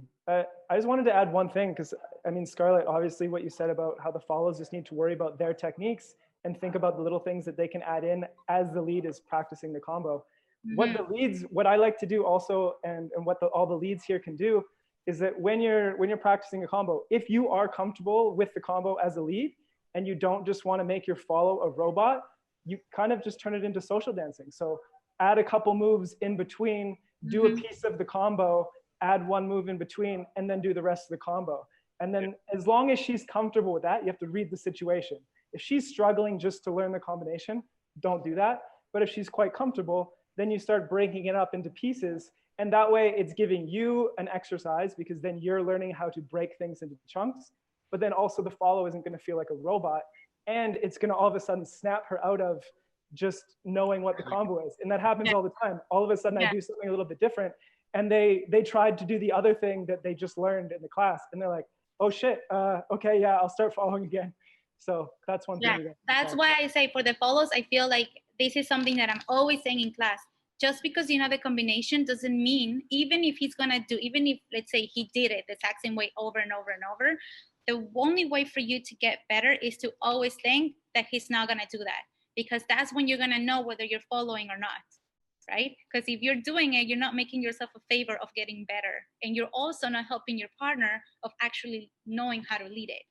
I just wanted to add one thing, because I mean, Scarlet, obviously what you said about how the follows just need to worry about their techniques and think about the little things that they can add in as the lead is practicing the combo. Mm-hmm. What I like to do also, and what all the leads here can do, is that when you're practicing a combo, if you are comfortable with the combo as a lead and you don't just want to make your follow a robot, you kind of just turn it into social dancing. So add a couple moves in between, do a piece of the combo, add one move in between, and then do the rest of the combo. And then as long as she's comfortable with that, you have to read the situation. If she's struggling just to learn the combination, don't do that. But if she's quite comfortable, then you start breaking it up into pieces. And that way it's giving you an exercise, because then you're learning how to break things into chunks. But then also the follow isn't going to feel like a robot. And it's going to all of a sudden snap her out of just knowing what the combo is. And that happens all the time. All of a sudden I do something a little bit different. And they tried to do the other thing that they just learned in the class. And they're like, oh shit, okay, yeah, I'll start following again. So that's one thing. Yeah, that's why I say for the follows, I feel like this is something that I'm always saying in class. Just because you know the combination doesn't mean, even if he's gonna do, even if let's say he did it the exact same way over and over and over, the only way for you to get better is to always think that he's not gonna do that, because that's when you're gonna know whether you're following or not, right? Because if you're doing it, you're not making yourself a favor of getting better, and you're also not helping your partner of actually knowing how to lead it.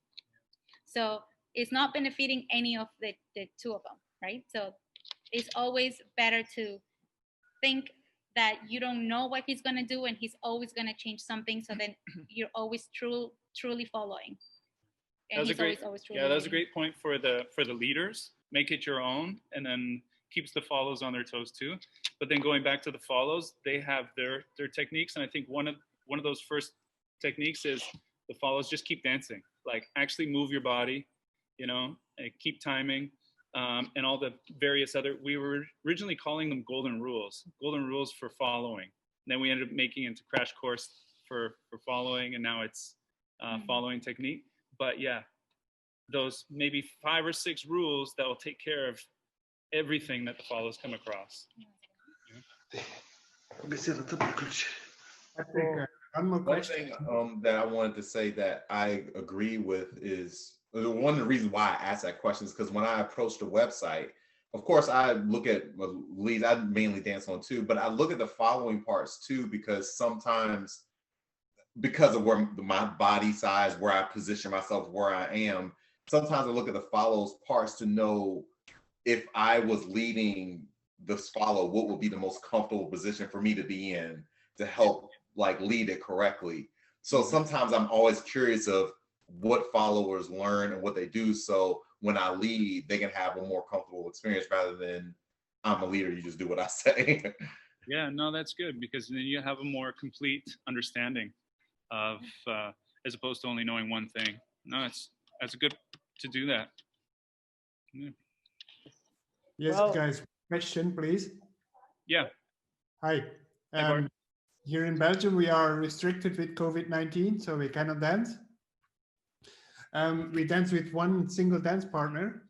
So it's not benefiting any of the two of them, right? So it's always better to think that you don't know what he's going to do and he's always going to change something, so then you're always truly following. And that was always that was a great point for the leaders. Make it your own, and then keeps the follows on their toes too. But then going back to the follows, they have their techniques, and I think one of those first techniques is the follows. Just keep dancing, like actually move your body, you know, and keep timing. And all the various other, we were originally calling them golden rules for following. And then we ended up making it into crash course for following, and now it's following technique. But yeah, those maybe 5 or 6 rules that will take care of everything that the follows come across. I think one more question. One thing that I wanted to say that I agree with is, one of the reasons why I asked that question is because when I approached the website, of course, I look at leads. I mainly dance on too, but I look at the following parts too, because sometimes, because of where my body size, where I position myself, where I am, sometimes I look at the follows parts to know if I was leading this follow, what would be the most comfortable position for me to be in to help like lead it correctly. So sometimes I'm always curious of what followers learn and what they do, so when I lead, they can have a more comfortable experience rather than I'm a leader, you just do what I say. Yeah, no, that's good, because then you have a more complete understanding of, as opposed to only knowing one thing. No, that's good to do that. Yeah. Yes, guys, question, please. Yeah. Hi. Here in Belgium, we are restricted with COVID-19, so we cannot dance. We dance with one single dance partner,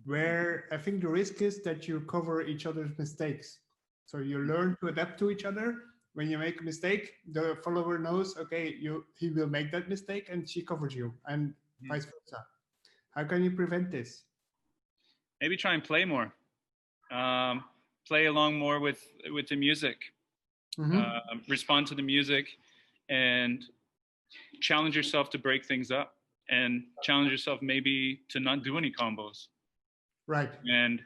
where I think the risk is that you cover each other's mistakes. So you learn to adapt to each other. When you make a mistake, the follower knows, okay, he will make that mistake and she covers you, and vice versa. How can you prevent this? Maybe try and play more. Play along more with the music. Respond to the music and challenge yourself to break things up, and challenge yourself maybe to not do any combos. Right. And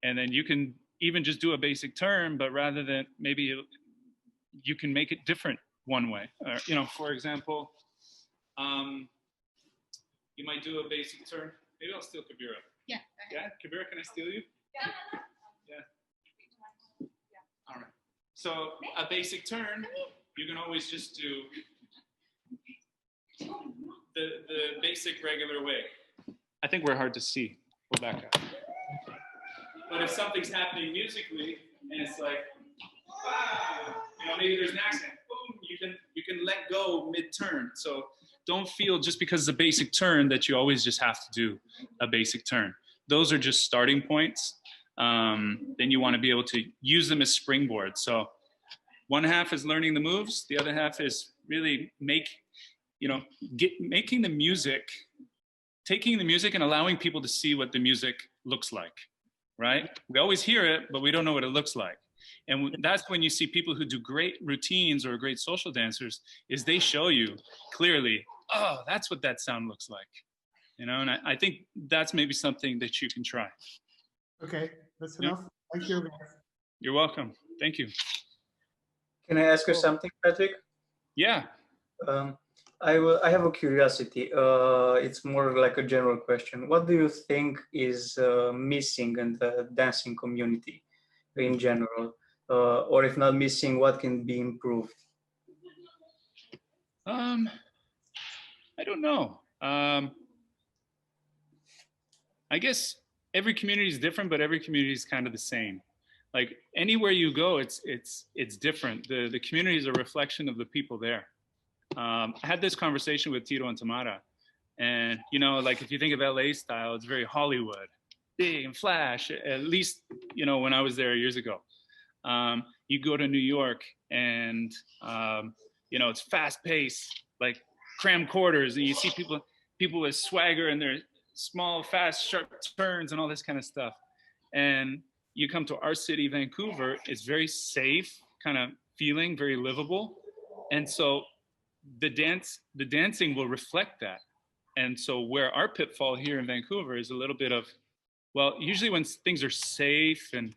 then you can even just do a basic turn, but rather than maybe you can make it different one way. You know, for example, you might do a basic turn. Maybe I'll steal Kabira. Yeah. Yeah, Kabira, can I steal you? Yeah. All right. So a basic turn, you can always just do the basic regular way. I think we're hard to see. We'll back up. But if something's happening musically and it's like, you know, maybe there's an accent, boom, you can let go mid-turn. So don't feel just because it's a basic turn that you always just have to do a basic turn. Those are just starting points. Then you want to be able to use them as springboards. So one half is learning the moves. The other half is really making the music, taking the music and allowing people to see what the music looks like, right? We always hear it, but we don't know what it looks like. And that's when you see people who do great routines or great social dancers, is they show you clearly, oh, that's what that sound looks like. You know, and I think that's maybe something that you can try. Okay, that's enough. Thank you. You're welcome. Thank you. Can I ask you something, Patrick? Yeah. I have a curiosity. It's more like a general question. What do you think is missing in the dancing community? in general? Or if not missing, what can be improved? I don't know. I guess every community is different, but every community is kind of the same. Like anywhere you go, it's different. The community is a reflection of the people there. I had this conversation with Tito and Tamara, and you know, like if you think of LA style, it's very Hollywood, big and flash. At least you know when I was there years ago. You go to New York, and you know it's fast paced, like cram quarters, and you see people with swagger and their small, fast, sharp turns and all this kind of stuff. And you come to our city, Vancouver, it's very safe, kind of feeling, very livable. And so the dancing will reflect that. And so where our pitfall here in Vancouver is a little bit of, well, usually when things are safe and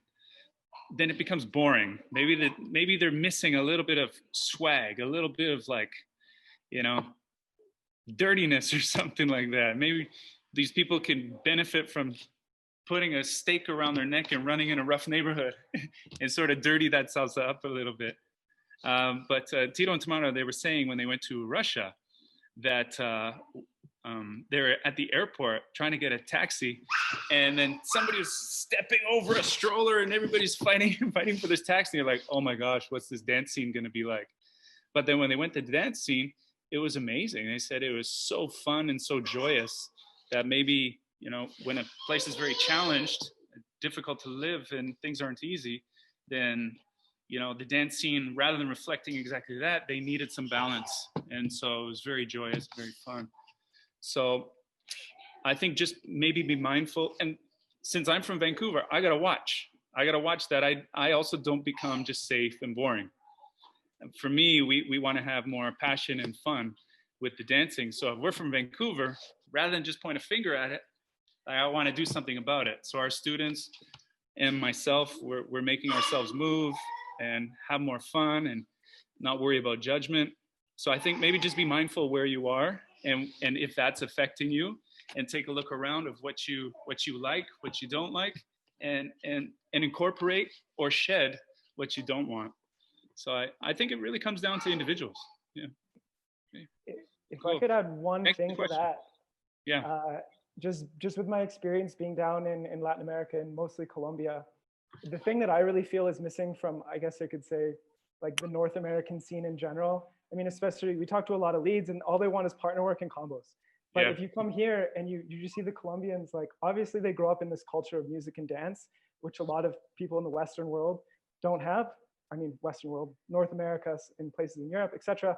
then it becomes boring. Maybe they're missing a little bit of swag, a little bit of like, you know, dirtiness or something like that. Maybe these people can benefit from putting a stake around their neck and running in a rough neighborhood and sort of dirty that salsa up a little bit. But Tito and Tamara, they were saying when they went to Russia that they're at the airport trying to get a taxi, and then somebody was stepping over a stroller and everybody's fighting for this taxi. They're like, oh my gosh, what's this dance scene gonna be like? But then when they went to the dance scene, it was amazing. They said it was so fun and so joyous that maybe, you know, when a place is very challenged, difficult to live and things aren't easy, then, you know, the dance scene, rather than reflecting exactly that, they needed some balance. And so it was very joyous, very fun. So I think just maybe be mindful. And since I'm from Vancouver, I gotta watch that I also don't become just safe and boring. And for me, we wanna have more passion and fun with the dancing. So if we're from Vancouver, rather than just point a finger at it, I wanna do something about it. So our students and myself, we're making ourselves move and have more fun and not worry about judgment. So I think maybe just be mindful where you are and if that's affecting you, and take a look around of what you like, what you don't like, and incorporate or shed what you don't want. So I think it really comes down to individuals. Yeah. Okay. If Cool. I could add one Next thing to question. that, Yeah. just with my experience being down in Latin America and mostly Colombia, the thing that I really feel is missing from, I guess I could say, like the North American scene in general. I mean, especially we talk to a lot of leads and all they want is partner work and combos. But Yeah. if you come here and you just see the Colombians, like obviously they grow up in this culture of music and dance, which a lot of people in the Western world don't have. I mean, Western world, North America, in places in Europe, etc.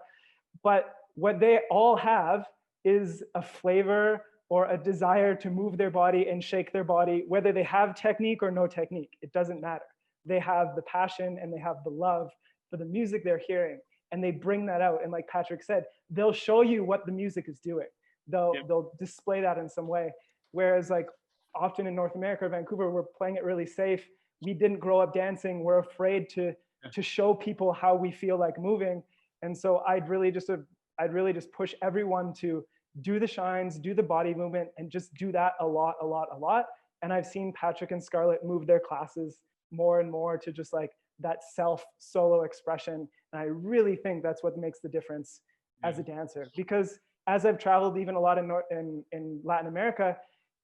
But what they all have is a flavor or a desire to move their body and shake their body, whether they have technique or no technique, it doesn't matter. They have the passion and they have the love for the music they're hearing, and they bring that out. And like Patrick said, they'll show you what the music is doing. They'll display that in some way. Whereas like often in North America, Vancouver, we're playing it really safe. We didn't grow up dancing. We're afraid to show people how we feel like moving. And so I'd really just push everyone to do the shines, do the body movement, and just do that a lot. And I've seen Patrick and Scarlet move their classes more and more to just like that self solo expression. And I really think that's what makes the difference as a dancer. Because as I've traveled even a lot in Latin America,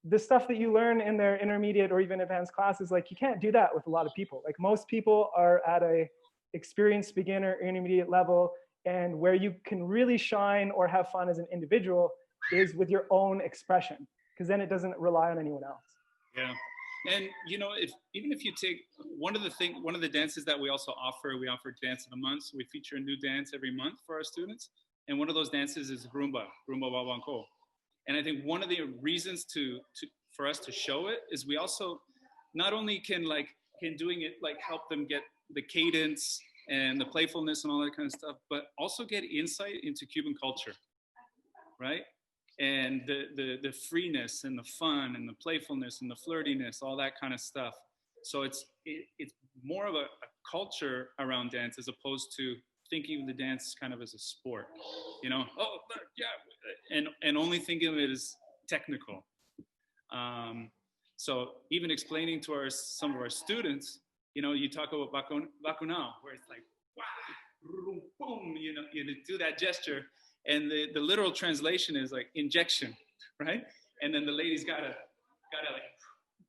the stuff that you learn in their intermediate or even advanced classes, like you can't do that with a lot of people. Like most people are at a experienced beginner, intermediate level, and where you can really shine or have fun as an individual is with your own expression, because then it doesn't rely on anyone else. Yeah. And you know, even if you take one of the dances that we also offer, we offer Dance of the Month. So we feature a new dance every month for our students. And one of those dances is rumba babanco. And I think one of the reasons for us to show it is we also not only can doing it like help them get the cadence and the playfulness and all that kind of stuff, but also get insight into Cuban culture, right? And the freeness and the fun and the playfulness and the flirtiness, all that kind of stuff. So it's more of a culture around dance as opposed to thinking of the dance kind of as a sport, you know? Oh, yeah, and only thinking of it as technical. So even explaining to some of our students you know, you talk about bakunao, where it's like, wah, boom, you know, you do that gesture. And the literal translation is like injection, right? And then the lady's gotta like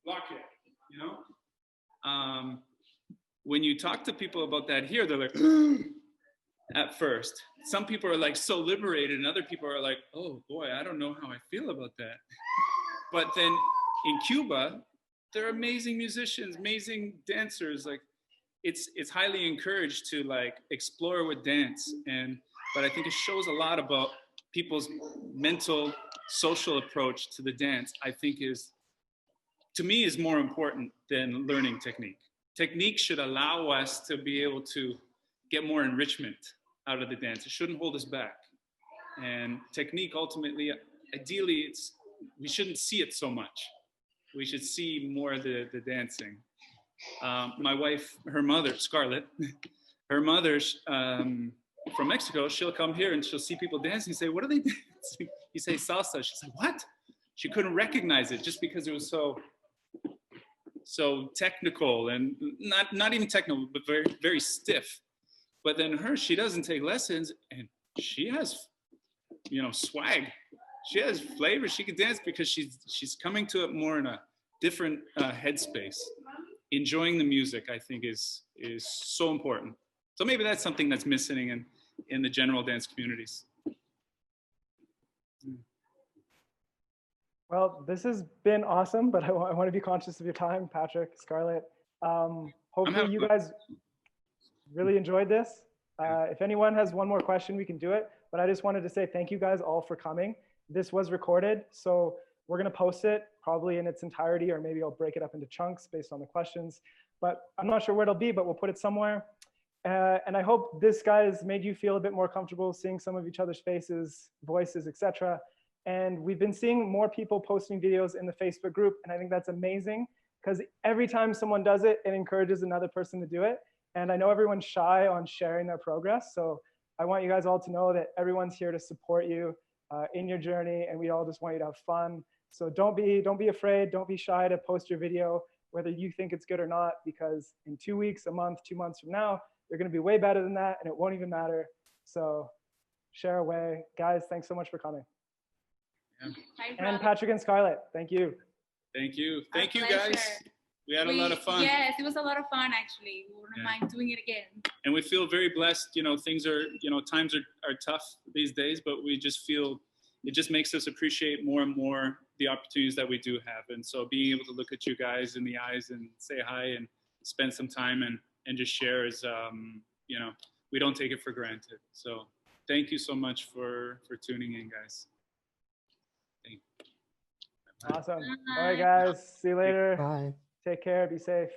block it, you know? When you talk to people about that here, they're like, at first. Some people are like so liberated, and other people are like, oh boy, I don't know how I feel about that. But then in Cuba, they're amazing musicians, amazing dancers. Like it's highly encouraged to like explore with dance. But I think it shows a lot about people's mental, social approach to the dance. I think to me is more important than learning technique. Technique should allow us to be able to get more enrichment out of the dance. It shouldn't hold us back. And technique ultimately, ideally, we shouldn't see it so much. We should see more of the dancing. My wife, her mother, Scarlet, her mother's from Mexico, she'll come here and she'll see people dancing and say, what are they dancing? You say salsa. She's like, what? She couldn't recognize it just because it was so technical and not even technical, but very, very stiff. But then she doesn't take lessons, and she has, you know, swag. She has flavor. She can dance because she's coming to it more in a different headspace. Enjoying the music, I think, is so important. So maybe that's something that's missing in the general dance communities. Well, this has been awesome, but I want to be conscious of your time, Patrick, Scarlet. Hopefully you guys really enjoyed this. If anyone has one more question, we can do it. But I just wanted to say thank you guys all for coming. This was recorded, so we're going to post it probably in its entirety, or maybe I'll break it up into chunks based on the questions. But I'm not sure where it'll be, but we'll put it somewhere. And I hope this, guys, made you feel a bit more comfortable seeing some of each other's faces, voices, etc. And we've been seeing more people posting videos in the Facebook group, and I think that's amazing because every time someone does it, it encourages another person to do it. And I know everyone's shy on sharing their progress, so I want you guys all to know that everyone's here to support you in your journey, and we all just want you to have fun. So don't be afraid, don't be shy to post your video, whether you think it's good or not, because in 2 weeks, a month, 2 months from now, you're gonna be way better than that, and it won't even matter. So share away. Guys, thanks so much for coming. Yeah. And Patrick and Scarlet, thank you. Thank you. Thank you, guys. We had a lot of fun. Yes, it was a lot of fun, actually. We wouldn't mind doing it again. And we feel very blessed. You know, things are, you know, times are tough these days, but we just feel it just makes us appreciate more and more the opportunities that we do have. And so being able to look at you guys in the eyes and say hi and spend some time and just share is, you know, we don't take it for granted. So thank you so much for tuning in, guys. Thank you. Awesome. All right, guys. See you later. Bye. Take care. Be safe.